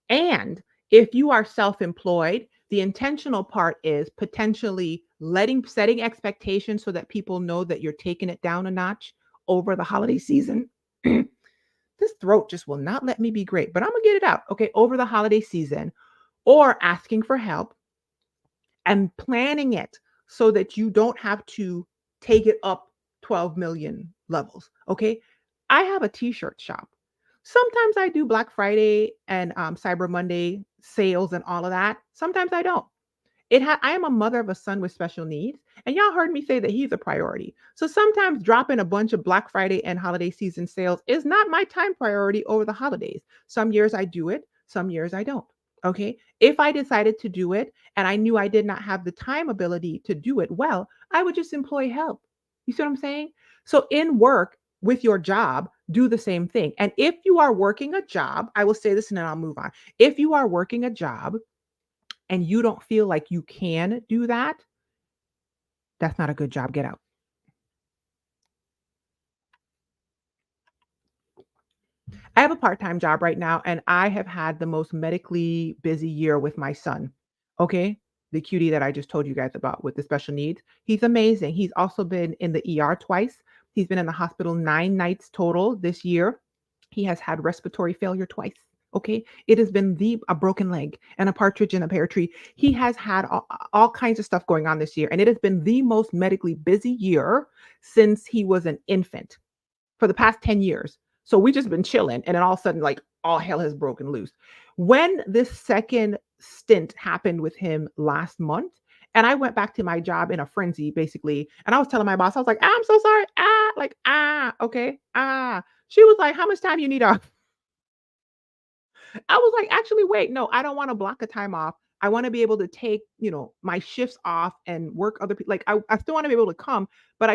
And if you are self-employed, the intentional part is potentially setting expectations so that people know that you're taking it down a notch over the holiday season. This throat just will not let me be great, but I'm gonna get it out. Okay, over the holiday season, or asking for help and planning it so that you don't have to take it up 12 million levels. Okay, I have a t-shirt shop. Sometimes I do Black Friday and Cyber Monday sales and all of that. Sometimes I don't. I am a mother of a son with special needs, and y'all heard me say that he's a priority. So sometimes dropping a bunch of Black Friday and holiday season sales is not my time priority over the holidays. Some years I do it, some years I don't. Okay. If I decided to do it and I knew I did not have the time ability to do it well, I would just employ help. You see what I'm saying? So in work with your job, do the same thing. And if you are working a job, I will say this and then I'll move on. If you are working a job and you don't feel like you can do that, that's not a good job. Get out. I have a part-time job right now, and I have had the most medically busy year with my son. Okay. The cutie that I just told you guys about with the special needs. He's amazing. He's also been in the ER twice. He's been in the hospital 9 nights total this year. He has had respiratory failure twice. Okay. It has been a broken leg and a partridge in a pear tree. He has had all kinds of stuff going on this year, and it has been the most medically busy year since he was an infant for the past 10 years. So we just been chilling and then all of a sudden like all hell has broken loose. When this second stint happened with him last month, and I went back to my job in a frenzy basically, and I was telling my boss, I was like, I'm so sorry. Okay. She was like, how much time you need off? I was like, actually, wait, no, I don't want to block a time off. I want to be able to take, my shifts off and work other people. Like, I still want to be able to come, but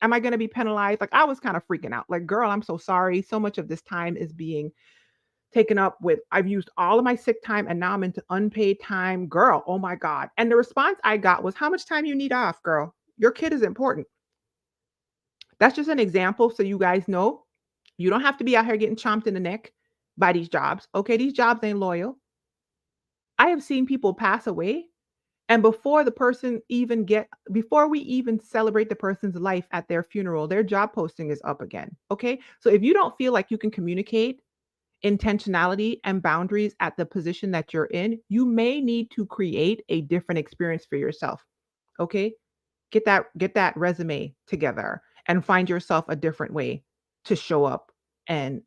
am I going to be penalized? Like, I was kind of freaking out. Like, girl, I'm so sorry. So much of this time is being taken up with, I've used all of my sick time and now I'm into unpaid time. Girl, oh my God. And the response I got was, how much time you need off, girl? Your kid is important. That's just an example so you guys know you don't have to be out here getting chomped in the neck by these jobs. Okay, these jobs ain't loyal. I have seen people pass away and before we even celebrate the person's life at their funeral, their job posting is up again. Okay? So if you don't feel like you can communicate intentionality and boundaries at the position that you're in, you may need to create a different experience for yourself. Okay? Get that resume together and find yourself a different way to show up and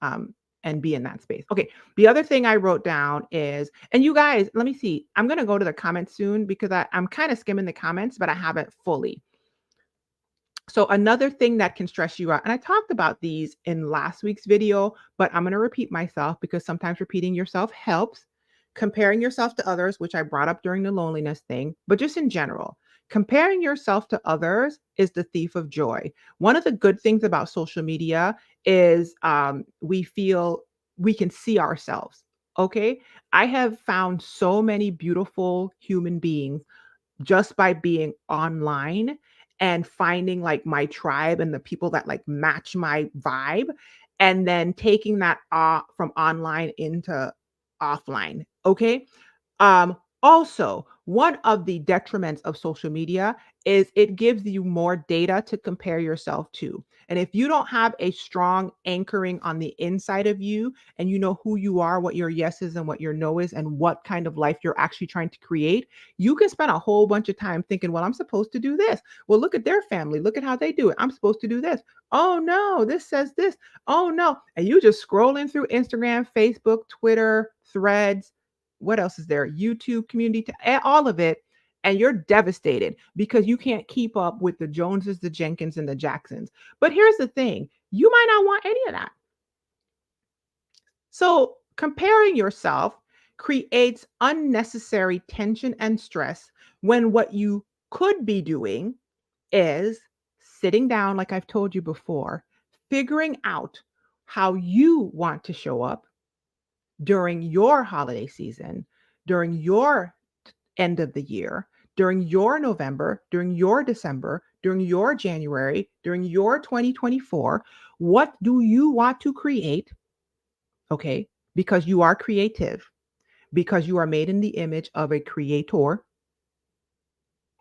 be in that space. Okay. The other thing I wrote down is, and you guys, let me see. I'm gonna go to the comments soon because I'm kind of skimming the comments, but I haven't fully. So another thing that can stress you out, and I talked about these in last week's video, but I'm going to repeat myself because sometimes repeating yourself helps. Comparing yourself to others, which I brought up during the loneliness thing, but just in general, comparing yourself to others is the thief of joy. One of the good things about social media is we feel we can see ourselves. Okay. I have found so many beautiful human beings just by being online and finding like my tribe and the people that like match my vibe and then taking that from online into offline. Okay. Also, one of the detriments of social media is it gives you more data to compare yourself to. And if you don't have a strong anchoring on the inside of you and you know who you are, what your yes is and what your no is, and what kind of life you're actually trying to create, you can spend a whole bunch of time thinking, well, I'm supposed to do this. Well, look at their family. Look at how they do it. I'm supposed to do this. Oh, no, this says this. Oh, no. And you just scrolling through Instagram, Facebook, Twitter, threads, what else is there? YouTube community, all of it. And you're devastated because you can't keep up with the Joneses, the Jenkins, and the Jacksons. But here's the thing, you might not want any of that. So comparing yourself creates unnecessary tension and stress when what you could be doing is sitting down, like I've told you before, figuring out how you want to show up during your holiday season, during your end of the year, during your November, during your December, during your January, during your 2024. What do you want to create? Okay. Because you are creative, because you are made in the image of a creator.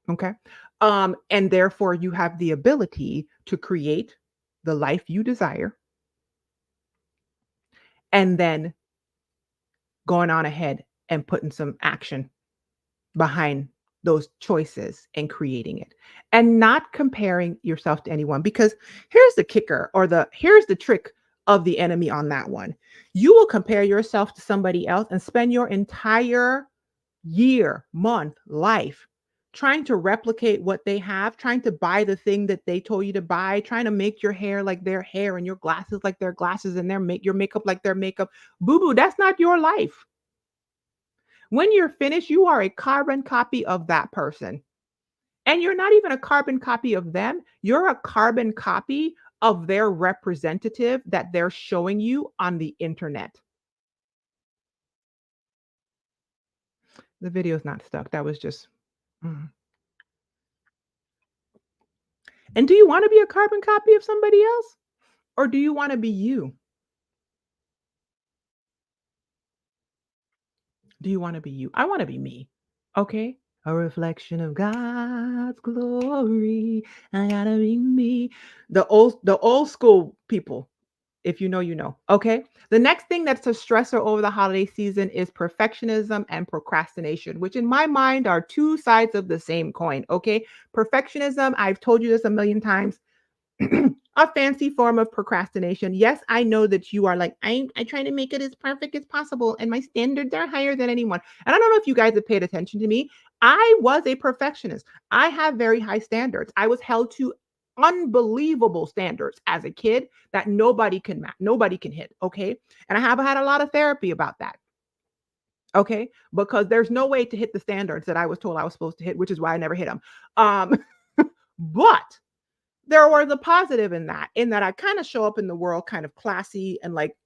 Okay. And therefore, you have the ability to create the life you desire and then going on ahead and putting some action behind those choices and creating it and not comparing yourself to anyone, because here's the kicker, or here's the trick of the enemy on that one. You will compare yourself to somebody else and spend your entire year, month, life trying to replicate what they have, trying to buy the thing that they told you to buy, trying to make your hair like their hair and your glasses like their glasses and your makeup like their makeup. Boo boo, that's not your life. When you're finished, you are a carbon copy of that person. And you're not even a carbon copy of them. You're a carbon copy of their representative that they're showing you on the internet. The video's not stuck. That was just. Mm. And do you want to be a carbon copy of somebody else? Or do you want to be you? Do you want to be you? I want to be me. Okay. A reflection of God's glory. I gotta be me. The old school people. If you know, you know. Okay. The next thing that's a stressor over the holiday season is perfectionism and procrastination, which in my mind are two sides of the same coin. Okay. Perfectionism, I've told you this a million times, a fancy form of procrastination. Yes, I know that you are like, I try to make it as perfect as possible, and my standards are higher than anyone. And I don't know if you guys have paid attention to me. I was a perfectionist. I have very high standards. I was held to unbelievable standards as a kid that nobody can match, nobody can hit. Okay. And I have had a lot of therapy about that. Okay. Because there's no way to hit the standards that I was told I was supposed to hit, which is why I never hit them. Um, but there was a positive in that I kind of show up in the world kind of classy and like,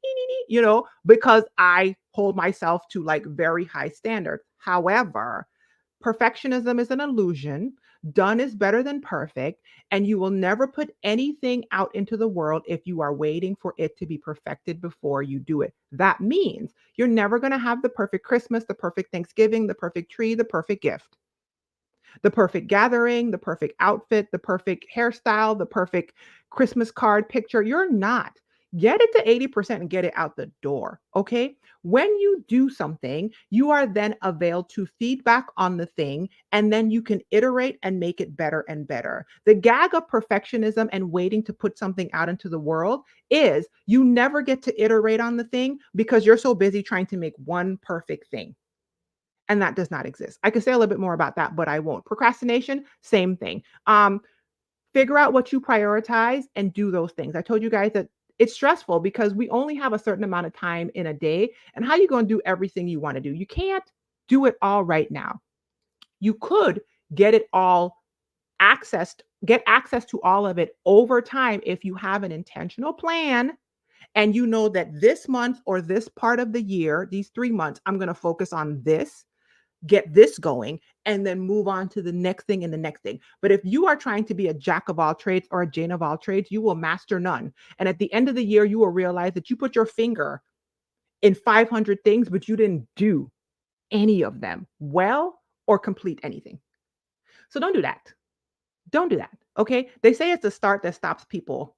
because I hold myself to like very high standards. However, perfectionism is an illusion. Done is better than perfect. And you will never put anything out into the world if you are waiting for it to be perfected before you do it. That means you're never going to have the perfect Christmas, the perfect Thanksgiving, the perfect tree, the perfect gift, the perfect gathering, the perfect outfit, the perfect hairstyle, the perfect Christmas card picture. You're not. Get it to 80% and get it out the door. Okay. When you do something, you are then availed to feedback on the thing, and then you can iterate and make it better and better. The gag of perfectionism and waiting to put something out into the world is you never get to iterate on the thing because you're so busy trying to make one perfect thing. And that does not exist. I could say a little bit more about that, but I won't. Procrastination, same thing. Figure out what you prioritize and do those things. I told you guys that it's stressful because we only have a certain amount of time in a day. And how are you going to do everything you want to do? You can't do it all right now. You could get it all get access to all of it over time if you have an intentional plan and you know that this month or this part of the year, these 3 months, I'm going to focus on this, get this going, and then move on to the next thing and the next thing. But if you are trying to be a jack of all trades or a Jane of all trades, you will master none. And at the end of the year, you will realize that you put your finger in 500 things, but you didn't do any of them well or complete anything. So don't do that. Don't do that. Okay. They say it's the start that stops people,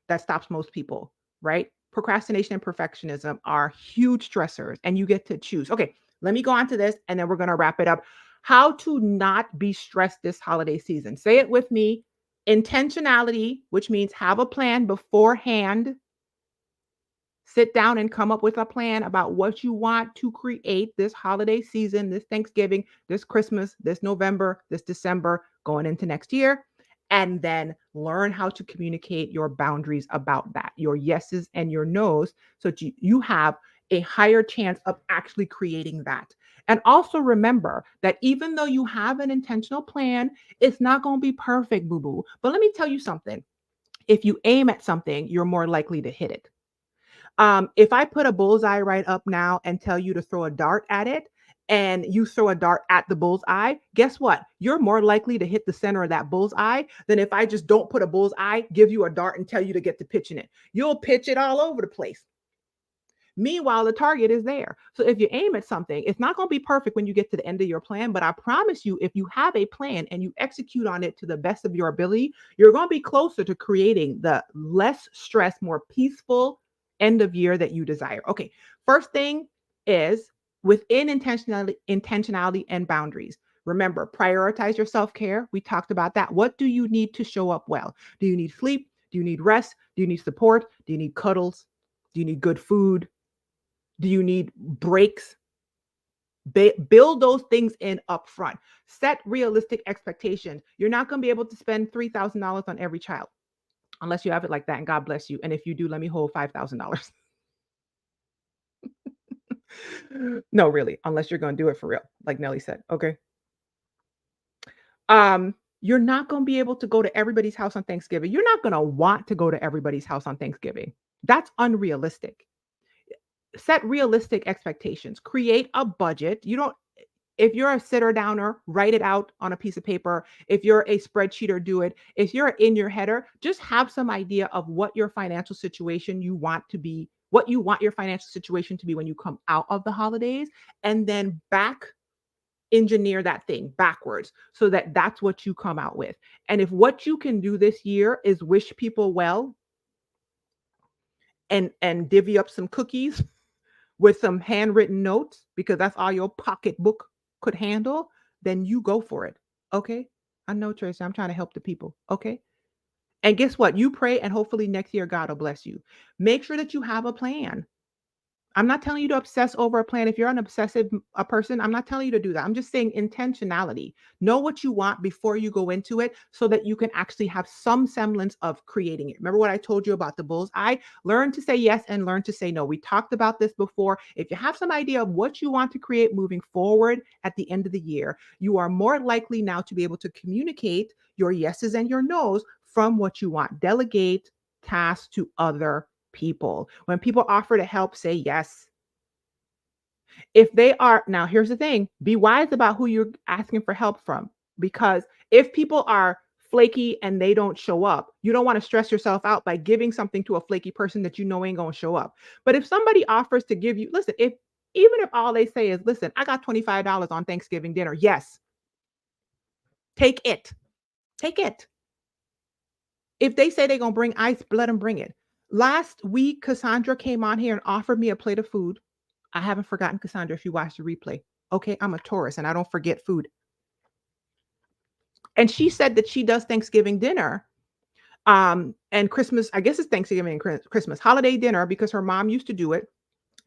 that stops most people, right? Procrastination and perfectionism are huge stressors, and you get to choose. Okay. Let me go on to this and then we're going to wrap it up. How to not be stressed this holiday season. Say it with me. Intentionality, which means have a plan beforehand. Sit down and come up with a plan about what you want to create this holiday season, this Thanksgiving, this Christmas, this November, this December, going into next year. And then learn how to communicate your boundaries about that, your yeses and your nos, so that you have a higher chance of actually creating that. And also remember that even though you have an intentional plan, it's not going to be perfect, boo boo. But let me tell you something, if you aim at something, you're more likely to hit it. If I put a bullseye right up now and tell you to throw a dart at it, and you throw a dart at the bullseye, guess what? You're more likely to hit the center of that bullseye than if I just don't put a bullseye, give you a dart, and tell you to get to pitching it. You'll pitch it all over the place. Meanwhile, the target is there. So if you aim at something, it's not going to be perfect when you get to the end of your plan. But I promise you, if you have a plan and you execute on it to the best of your ability, you're going to be closer to creating the less stress, more peaceful end of year that you desire. Okay. First thing is within intentionality and boundaries. Remember, prioritize your self care. We talked about that. What do you need to show up well? Do you need sleep? Do you need rest? Do you need support? Do you need cuddles? Do you need good food? Do you need breaks? Build those things in upfront. Set realistic expectations. You're not going to be able to spend $3,000 on every child unless you have it like that, and God bless you. And if you do, let me hold $5,000. No, really, unless you're going to do it for real, like Nelly said. Okay. You're not going to be able to go to everybody's house on Thanksgiving. You're not going to want to go to everybody's house on Thanksgiving. That's unrealistic. Set realistic expectations. Create a budget. You don't If you're a sitter downer, write it out on a piece of paper. If you're a spreadsheeter, do it. If you're in your header, just have some idea of what your financial situation you want to be, what you want your financial situation to be when you come out of the holidays, and then back engineer that thing backwards so that that's what you come out with. And if what you can do this year is wish people well and divvy up some cookies with some handwritten notes because that's all your pocketbook could handle, then you go for it. Okay. I know, Tracy, I'm trying to help the people. Okay. And guess what? You pray and hopefully next year God will bless you. Make sure that you have a plan. I'm not telling you to obsess over a plan. If you're an obsessive a person, I'm not telling you to do that. I'm just saying intentionality. Know what you want before you go into it so that you can actually have some semblance of creating it. Remember what I told you about the bullseye? Learn to say yes and learn to say no. We talked about this before. If you have some idea of what you want to create moving forward at the end of the year, you are more likely now to be able to communicate your yeses and your nos from what you want. Delegate tasks to other people. When people offer to help, say yes. If they are, now here's the thing, be wise about who you're asking for help from. Because if people are flaky and they don't show up, you don't want to stress yourself out by giving something to a flaky person that you know ain't going to show up. But if somebody offers to give you, listen, if even if all they say is, listen, I got $25 on Thanksgiving dinner, yes, take it. Take it. If they say they're going to bring ice, let them bring it. Last week, Cassandra came on here and offered me a plate of food. I haven't forgotten, Cassandra, if you watch the replay. Okay, I'm a Taurus and I don't forget food. And she said that she does Thanksgiving dinner and Christmas. I guess it's Thanksgiving and Christmas holiday dinner because her mom used to do it.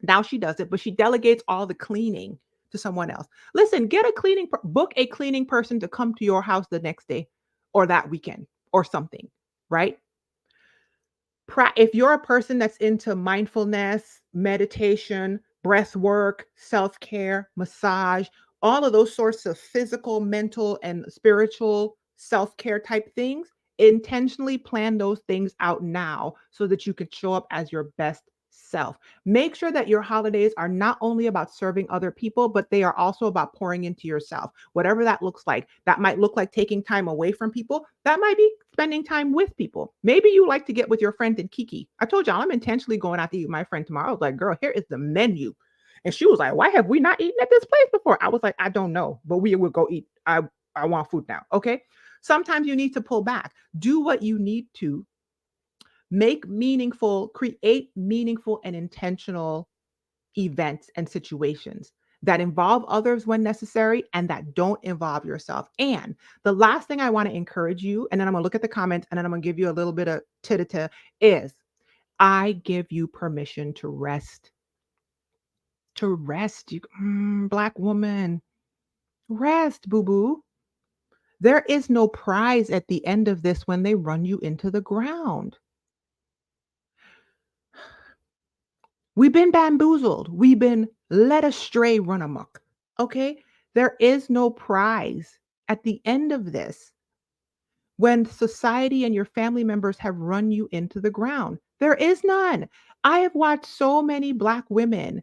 Now she does it, but she delegates all the cleaning to someone else. Listen, get a book a cleaning person to come to your house the next day or that weekend or something, right? If you're a person that's into mindfulness, meditation, breath work, self-care, massage, all of those sorts of physical, mental, and spiritual self-care type things, intentionally plan those things out now so that you can show up as your best self. Make sure that your holidays are not only about serving other people, but they are also about pouring into yourself, whatever that looks like. That might look like taking time away from people. That might be spending time with people. Maybe you like to get with your friend and Kiki. I told y'all I'm intentionally going out to eat with my friend tomorrow. I was like, girl, here is the menu. And she was like, why have we not eaten at this place before? I was like, I don't know, but we will go eat. I want food now. Okay. Sometimes you need to pull back. Do what you need to create meaningful and intentional events and situations that involve others when necessary and that don't involve yourself. And the last thing I want to encourage you, and then I'm going to look at the comments and then I'm going to give you a little bit of tita is I give you permission to rest. To rest, black woman, rest, boo boo. There is no prize at the end of this when they run you into the ground. We've been bamboozled. We've been led astray, run amok. Okay? There is no prize at the end of this when society and your family members have run you into the ground. There is none. I have watched so many Black women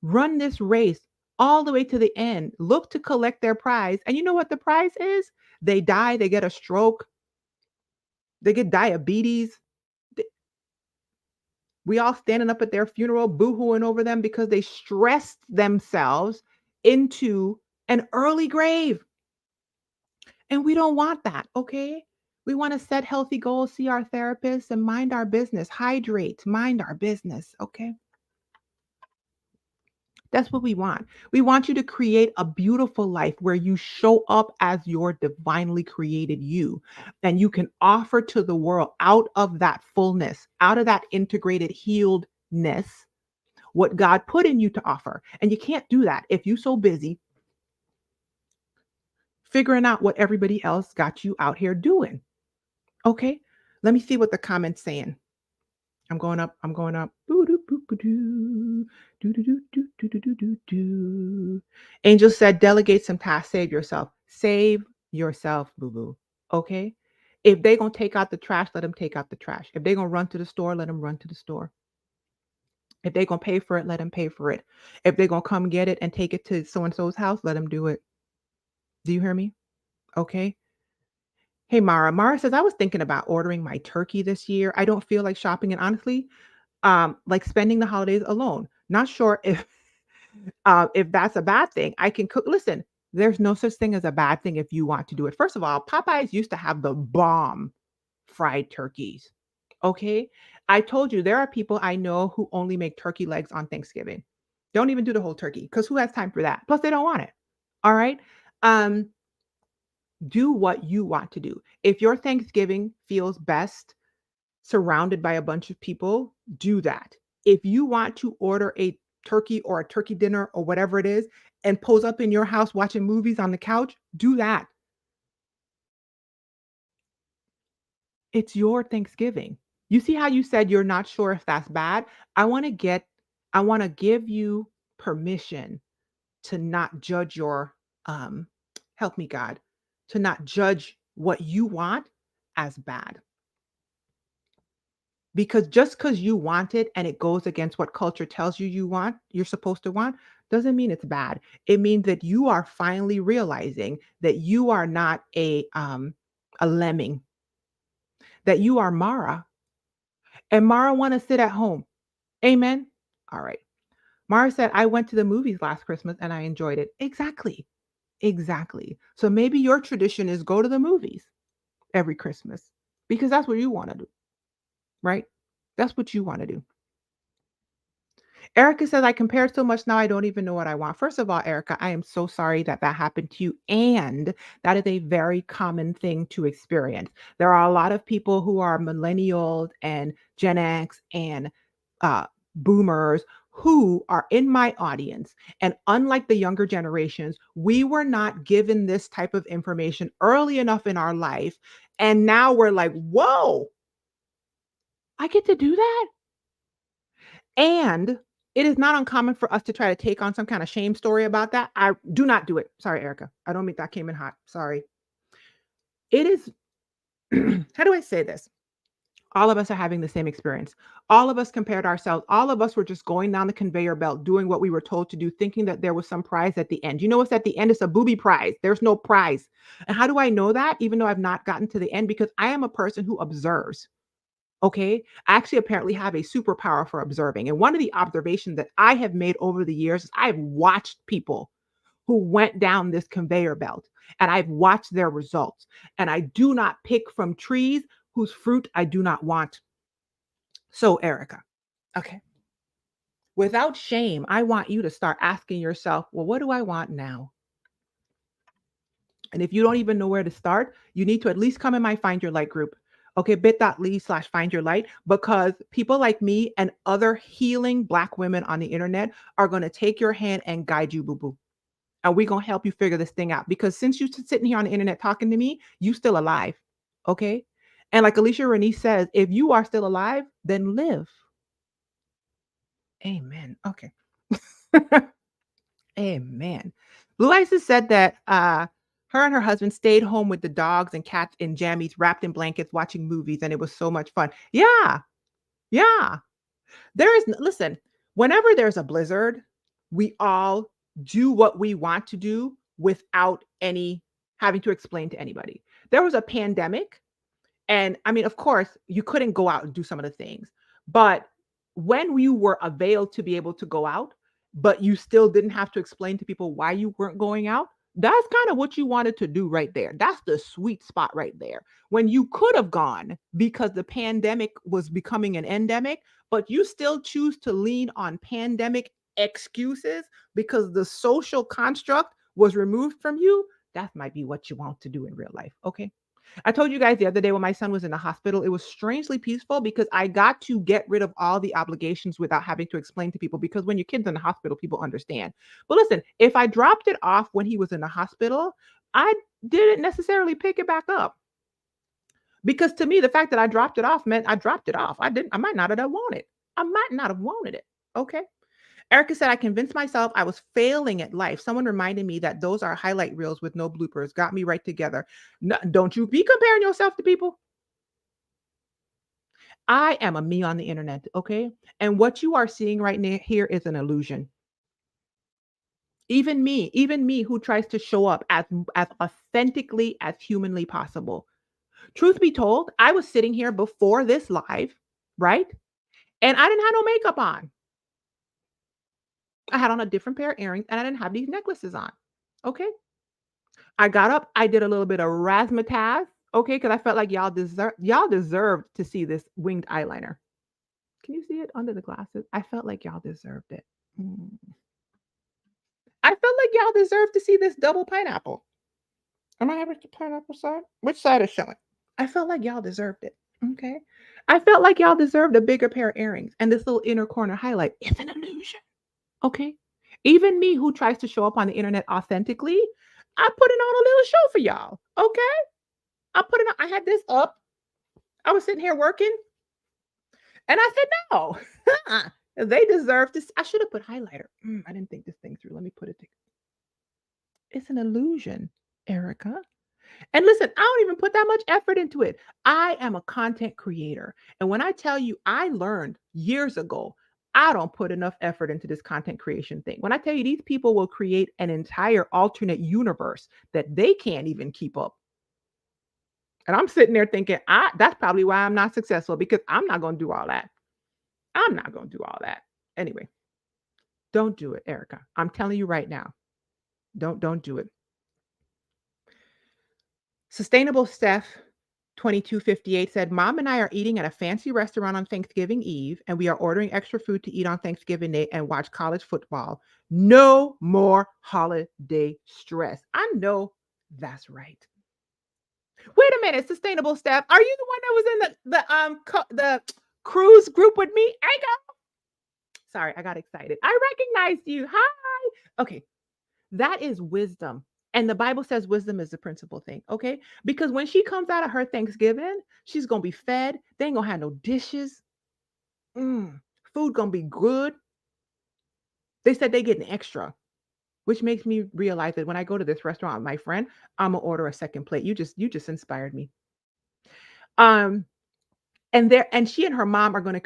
run this race all the way to the end, look to collect their prize. And you know what the prize is? They die, they get a stroke, they get diabetes. We all standing up at their funeral, boohooing over them because they stressed themselves into an early grave. And we don't want that, okay? We want to set healthy goals, see our therapist, and mind our business. Hydrate, mind our business, okay? That's what we want. We want you to create a beautiful life where you show up as your divinely created you and you can offer to the world out of that fullness, out of that integrated healedness what God put in you to offer. And you can't do that if you're so busy figuring out what everybody else got you out here doing. Okay? Let me see what the comments saying. I'm going up. I'm going up. Boo-doo-boo-boo-doo. Doo-doo-doo-doo-doo-doo-doo-doo. Angel said, delegate some tasks. Save yourself. Save yourself, boo-boo. Okay? If they're going to take out the trash, let them take out the trash. If they're going to run to the store, let them run to the store. If they're going to pay for it, let them pay for it. If they're going to come get it and take it to so-and-so's house, let them do it. Do you hear me? Okay? Hey, Mara. Mara says, I was thinking about ordering my turkey this year. I don't feel like shopping. And honestly, like spending the holidays alone. Not sure if that's a bad thing. I can cook. Listen, there's no such thing as a bad thing if you want to do it. First of all, Popeyes used to have the bomb fried turkeys. Okay. I told you there are people I know who only make turkey legs on Thanksgiving. Don't even do the whole turkey because who has time for that? Plus, they don't want it. All right. Um, do what you want to do. If your Thanksgiving feels best surrounded by a bunch of people, do that. If you want to order a turkey or a turkey dinner or whatever it is and pose up in your house watching movies on the couch, do that. It's your Thanksgiving. You see how you said you're not sure if that's bad? I want to give you permission to not judge your help me God, to not judge what you want as bad. Because just because you want it and it goes against what culture tells you you're supposed to want, doesn't mean it's bad. It means that you are finally realizing that you are not a lemming, that you are Mara, and Mara want to sit at home. Amen. All right. Mara said, I went to the movies last Christmas and I enjoyed it. Exactly. Exactly. So maybe your tradition is go to the movies every Christmas because that's what you want to do, right? That's what you want to do. Erica says, I compare so much now, I don't even know what I want. First of all, Erica, I am so sorry that that happened to you. And that is a very common thing to experience. There are a lot of people who are millennials and Gen X and uh, boomers who are in my audience. And unlike the younger generations, we were not given this type of information early enough in our life. And now we're like, whoa, I get to do that? And it is not uncommon for us to try to take on some kind of shame story about that. I do not do it. Sorry, Erica. I don't mean that came in hot. Sorry. It is, how do I say this? All of us are having the same experience. All of us compared ourselves. All of us were just going down the conveyor belt, doing what we were told to do, thinking that there was some prize at the end. You know what's at the end? It's a booby prize. There's no prize. And how do I know that? Even though I've not gotten to the end, because I am a person who observes. Okay. I actually apparently have a superpower for observing. And one of the observations that I have made over the years is I've watched people who went down this conveyor belt and I've watched their results. And I do not pick from trees whose fruit I do not want. So, Erica, okay, without shame, I want you to start asking yourself, well, what do I want now? And if you don't even know where to start, you need to at least come in my Find Your Light group. Okay, bit.ly/find your light, because people like me and other healing Black women on the internet are going to take your hand and guide you, boo boo. And we're going to help you figure this thing out. Because since you're sitting here on the internet talking to me, you still alive. Okay. And like Alicia Renee says, if you are still alive, then live. Amen. Okay. Amen. Blue Isis said that her and her husband stayed home with the dogs and cats in jammies, wrapped in blankets, watching movies, and it was so much fun. Yeah, yeah. Listen, whenever there's a blizzard, we all do what we want to do without any having to explain to anybody. There was a pandemic, and I mean, of course, you couldn't go out and do some of the things, but when you were availed to be able to go out, but you still didn't have to explain to people why you weren't going out, that's kind of what you wanted to do right there. That's the sweet spot right there. When you could have gone because the pandemic was becoming an endemic, but you still choose to lean on pandemic excuses because the social construct was removed from you, that might be what you want to do in real life. Okay. I told you guys the other day when my son was in the hospital, it was strangely peaceful because I got to get rid of all the obligations without having to explain to people. Because when your kid's in the hospital, people understand. But listen, if I dropped it off when he was in the hospital, I didn't necessarily pick it back up. Because to me, the fact that I dropped it off meant I dropped it off. I might not have wanted it. I might not have wanted it. Okay. Erica said, I convinced myself I was failing at life. Someone reminded me that those are highlight reels with no bloopers. Got me right together. No, don't you be comparing yourself to people. I am a me on the internet, okay? And what you are seeing right now here is an illusion. Even me who tries to show up as authentically as humanly possible. Truth be told, I was sitting here before this live, right? And I didn't have no makeup on. I had on a different pair of earrings and I didn't have these necklaces on. Okay? I got up, I did a little bit of razzmatazz, okay, because I felt like y'all deserved to see this winged eyeliner. Can you see it under the glasses? I felt like y'all deserved it. Mm. I felt like y'all deserved to see this double pineapple. Am I having the pineapple side? Which side is showing? I felt like y'all deserved it. Okay. I felt like y'all deserved a bigger pair of earrings. And this little inner corner highlight is an illusion. Okay. Even me who tries to show up on the internet authentically, I put it on a little show for y'all. Okay. I put it on, I had this up. I was sitting here working and I said, no, they deserve this. I should have put highlighter. I didn't think this thing through. Let me put it. It's an illusion, Erica. And listen, I don't even put that much effort into it. I am a content creator. And when I tell you, I learned years ago, I don't put enough effort into this content creation thing. When I tell you, these people will create an entire alternate universe that they can't even keep up. And I'm sitting there thinking, that's probably why I'm not successful because I'm not going to do all that. I'm not going to do all that. Anyway, don't do it, Erica. I'm telling you right now. Don't do it. Sustainable Steph 2258 said, Mom and I are eating at a fancy restaurant on Thanksgiving Eve, and we are ordering extra food to eat on Thanksgiving Day and watch college football. No more holiday stress. I know that's right. Wait a minute, Sustainable Steph. Are you the one that was in the cruise group with me? I go. Sorry, I got excited. I recognized you. Hi. Okay. That is wisdom. And the Bible says wisdom is the principal thing, okay? Because when she comes out of her Thanksgiving, she's gonna be fed. They ain't gonna have no dishes. Food gonna be good. They said they get an extra, which makes me realize that when I go to this restaurant with my friend, I'm gonna order a second plate. You just inspired me. Um, And she and her mom are gonna a,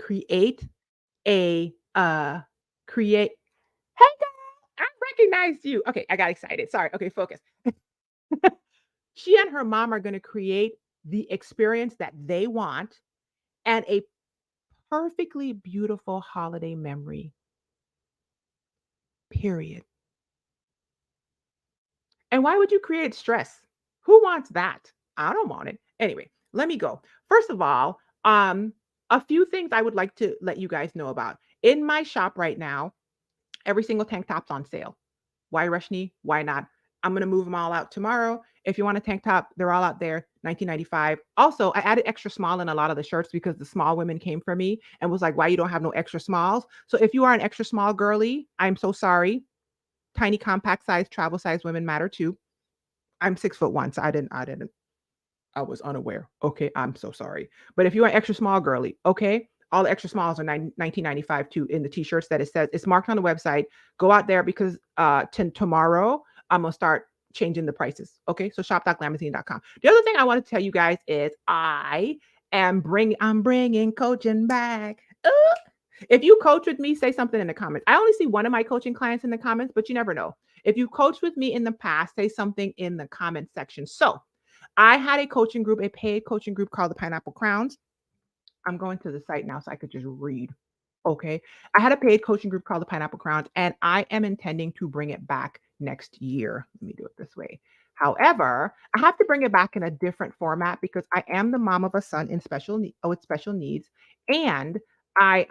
create "Hey, girl, I recognized you." Okay, I got excited. Sorry. Okay, focus. She and her mom are gonna create the experience that they want and a perfectly beautiful holiday memory, period. And why would you create stress? Who wants that? I don't want it. Anyway, let me go. First of all, a few things I would like to let you guys know about. In my shop right now, every single tank top's on sale. Why rush me? Why not? I'm gonna move them all out tomorrow. If you want a tank top, they're all out there, 19.95. Also, I added extra small in a lot of the shirts because the small women came for me and was like, "Why you don't have no extra smalls?" So if you are an extra small girly, I'm so sorry. Tiny compact size, travel size women matter too. I'm 6'1", so I was unaware. Okay, I'm so sorry. But if you are extra small girly, okay, all the extra smalls are 19.95 too in the t-shirts that it says it's marked on the website. Go out there because tomorrow I'm gonna start changing the prices. Okay, so shop.glamazini.com. The other thing I want to tell you guys is I'm bringing coaching back. If you coach with me, say something in the comments. I only see one of my coaching clients in the comments, but you never know. If you coached with me in the past, say something in the comment section. So I had a coaching group, a paid coaching group called the Pineapple Crowns. I'm going to the site now so I could just read. Okay. I had a paid coaching group called the Pineapple Crowns, and I am intending to bring it back next year. Let me do it this way. However, I have to bring it back in a different format because I am the mom of a son in with special needs, and I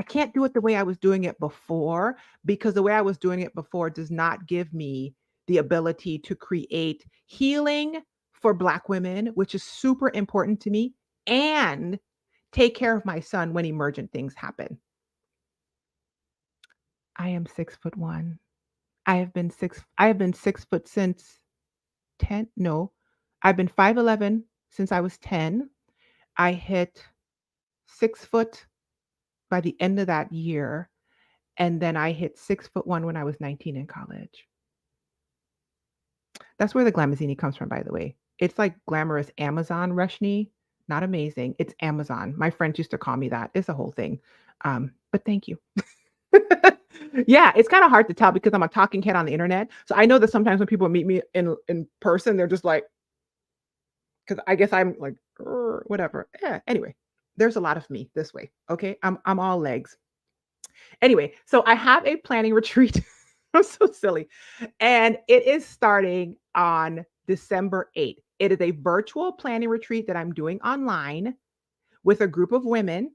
can't do it the way I was doing it before because the way I was doing it before does not give me the ability to create healing for Black women, which is super important to me, and take care of my son when emergent things happen. I am 6'1". I have been 6 foot since 10. No, I've been 5'11" since I was 10. I hit 6 foot by the end of that year, and then I hit 6'1" when I was 19 in college. That's where the glamazini comes from, by the way. It's like glamorous Amazon Rushni, not amazing. It's Amazon. My friends used to call me that. It's a whole thing. But thank you. Yeah, it's kinda hard to tell because I'm a talking head on the internet. So I know that sometimes when people meet me in person, they're just like, because I guess I'm like, whatever. Yeah, anyway, there's a lot of me this way. Okay. I'm all legs. Anyway, so I have a planning retreat. I'm so silly. And it is starting on December 8th. It is a virtual planning retreat that I'm doing online with a group of women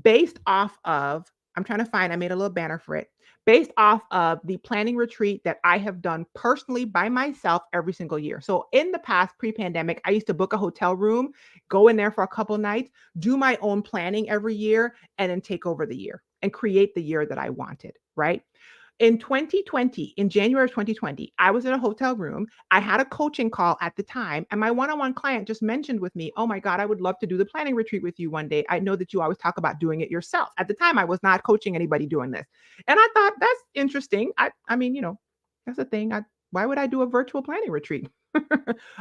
based off of I'm trying to find I made a little banner for it. Based off of the planning retreat that I have done personally by myself every single year. So in the past pre-pandemic, I used to book a hotel room, go in there for a couple nights, do my own planning every year and then take over the year and create the year that I wanted, right? In 2020, in January of 2020, I was in a hotel room. I had a coaching call at the time, and my one on one client just mentioned with me, "Oh my God, I would love to do the planning retreat with you one day. I know that you always talk about doing it yourself." At the time, I was not coaching anybody doing this. And I thought, that's interesting. I mean, that's a thing. Why would I do a virtual planning retreat?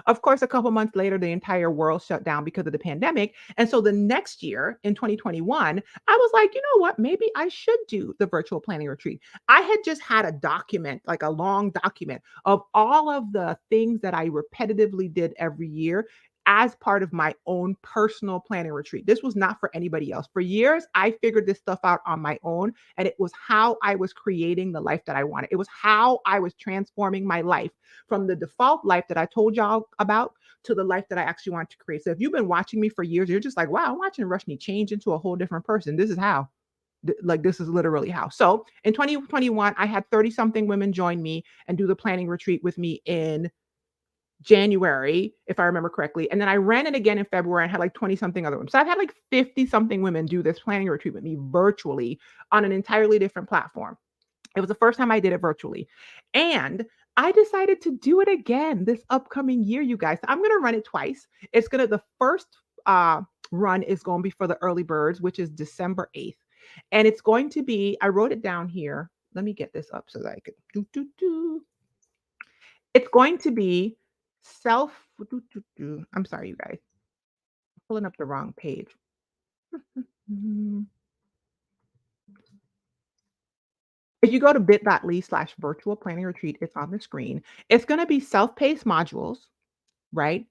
Of course, a couple months later, the entire world shut down because of the pandemic. And so the next year in 2021, I was like, you know what? Maybe I should do the virtual planning retreat. I had just had a document, like a long document of all of the things that I repetitively did every year as part of my own personal planning retreat. This was not for anybody else. For years, I figured this stuff out on my own, and it was how I was creating the life that I wanted. It was how I was transforming my life from the default life that I told y'all about to the life that I actually want to create. So if you've been watching me for years, you're just like, wow, I'm watching Rushni change into a whole different person. This is how. Like this is literally how. So in 2021, I had 30 something women join me and do the planning retreat with me in January, if I remember correctly. And then I ran it again in February and had like 20 something other women. So I've had like 50 something women do this planning retreat with me virtually on an entirely different platform. It was the first time I did it virtually. And I decided to do it again this upcoming year, you guys. I'm going to run it twice. The first uh, run is going to be for the early birds, which is December 8th. And it's going to be, I wrote it down here. Let me get this up so that I could do. It's going to be self, I'm sorry, you guys, I'm pulling up the wrong page. Mm. If you go to bit.ly/virtual planning retreat, it's on the screen. It's gonna be self-paced modules, right?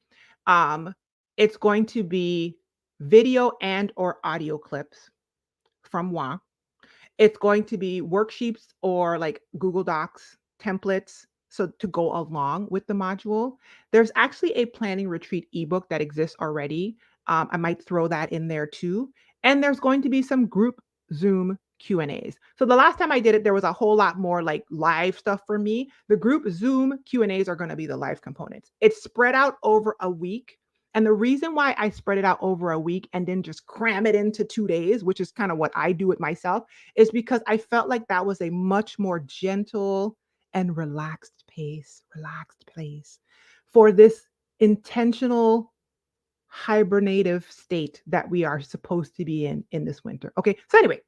Um, it's going to be video and or audio clips from moi. It's going to be worksheets or like Google Docs templates so to go along with the module. There's actually a planning retreat ebook that exists already. I might throw that in there too. And there's going to be some group Zoom Q&As. So the last time I did it, there was a whole lot more like live stuff for me. The group Zoom Q&As are going to be the live components. It's spread out over a week. And the reason why I spread it out over a week and then just cram it into 2 days, which is kind of what I do it myself, is because I felt like that was a much more gentle and relaxed pace for this intentional hibernative state that we are supposed to be in this winter. Okay. So anyway,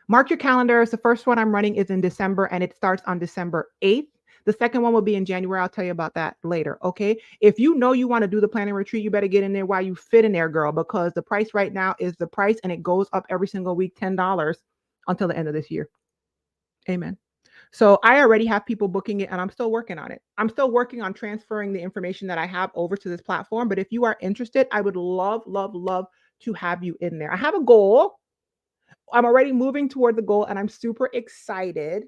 mark your calendars. The first one I'm running is in December and it starts on December 8th. The second one will be in January. I'll tell you about that later. Okay. If you know you want to do the planning retreat, you better get in there while you fit in there, girl, because the price right now is the price and it goes up every single week $10 until the end of this year. Amen. So I already have people booking it and I'm still working on it. I'm still working on transferring the information that I have over to this platform. But if you are interested, I would love, love, love to have you in there. I have a goal. I'm already moving toward the goal and I'm super excited.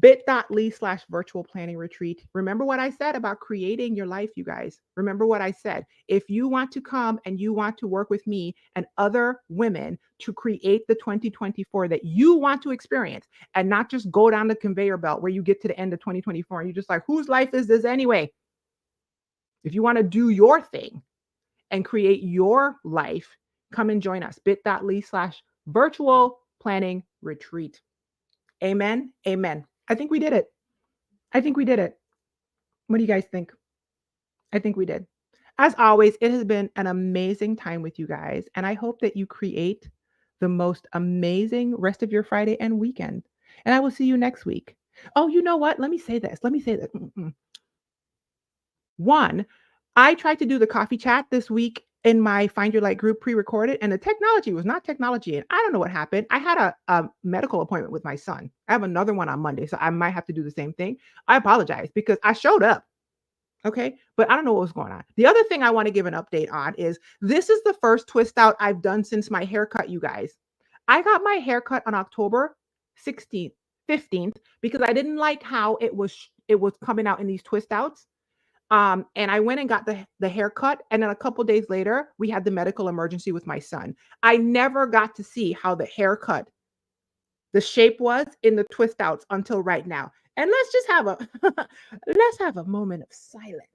Bit.ly/virtual planning retreat. Remember what I said about creating your life, you guys. Remember what I said. If you want to come and you want to work with me and other women to create the 2024 that you want to experience and not just go down the conveyor belt where you get to the end of 2024 and you're just like, whose life is this anyway? If you want to do your thing and create your life, come and join us. Bit.ly/virtual planning retreat. Amen. Amen. I think we did it. I think we did it. What do you guys think? I think we did. As always, it has been an amazing time with you guys, and I hope that you create the most amazing rest of your Friday and weekend. And I will see you next week. Oh, you know what? Let me say this. Let me say that. One, I tried to do the coffee chat this week in my Find Your Light group pre-recorded, and the technology was not technology. And I don't know what happened. I had a medical appointment with my son. I have another one on Monday, so I might have to do the same thing. I apologize because I showed up. Okay. But I don't know what was going on. The other thing I want to give an update on is this is the first twist out I've done since my haircut, you guys. I got my haircut on October 16th, 15th, because I didn't like how it was coming out in these twist outs. And I went and got the haircut, and then a couple days later, we had the medical emergency with my son. I never got to see how the shape was in the twist outs until right now. And let's just have a let's have a moment of silence.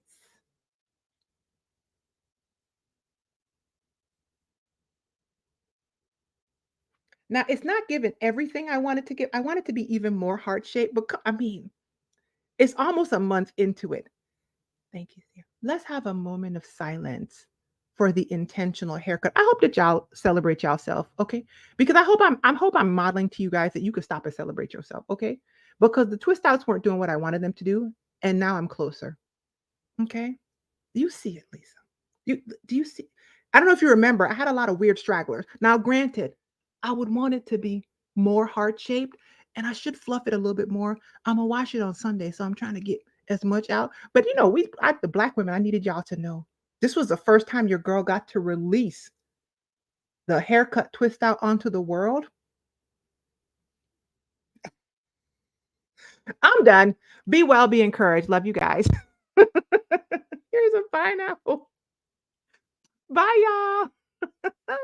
Now, it's not giving everything I wanted to give. I want it to be even more heart shaped, but I mean, it's almost a month into it. Thank you, dear. Let's have a moment of silence for the intentional haircut. I hope that y'all celebrate yourself, okay? Because I hope I'm modeling to you guys that you could stop and celebrate yourself, okay? Because the twist outs weren't doing what I wanted them to do, and now I'm closer. Okay? You see it, Lisa. Do you see? I don't know if you remember, I had a lot of weird stragglers. Now, granted, I would want it to be more heart shaped and I should fluff it a little bit more. I'm gonna wash it on Sunday, so I'm trying to get as much out. But the black women, I needed y'all to know this was the first time your girl got to release the haircut twist out onto the world. I'm done. Be well, be encouraged. Love you guys. Here's a pineapple. Bye, y'all.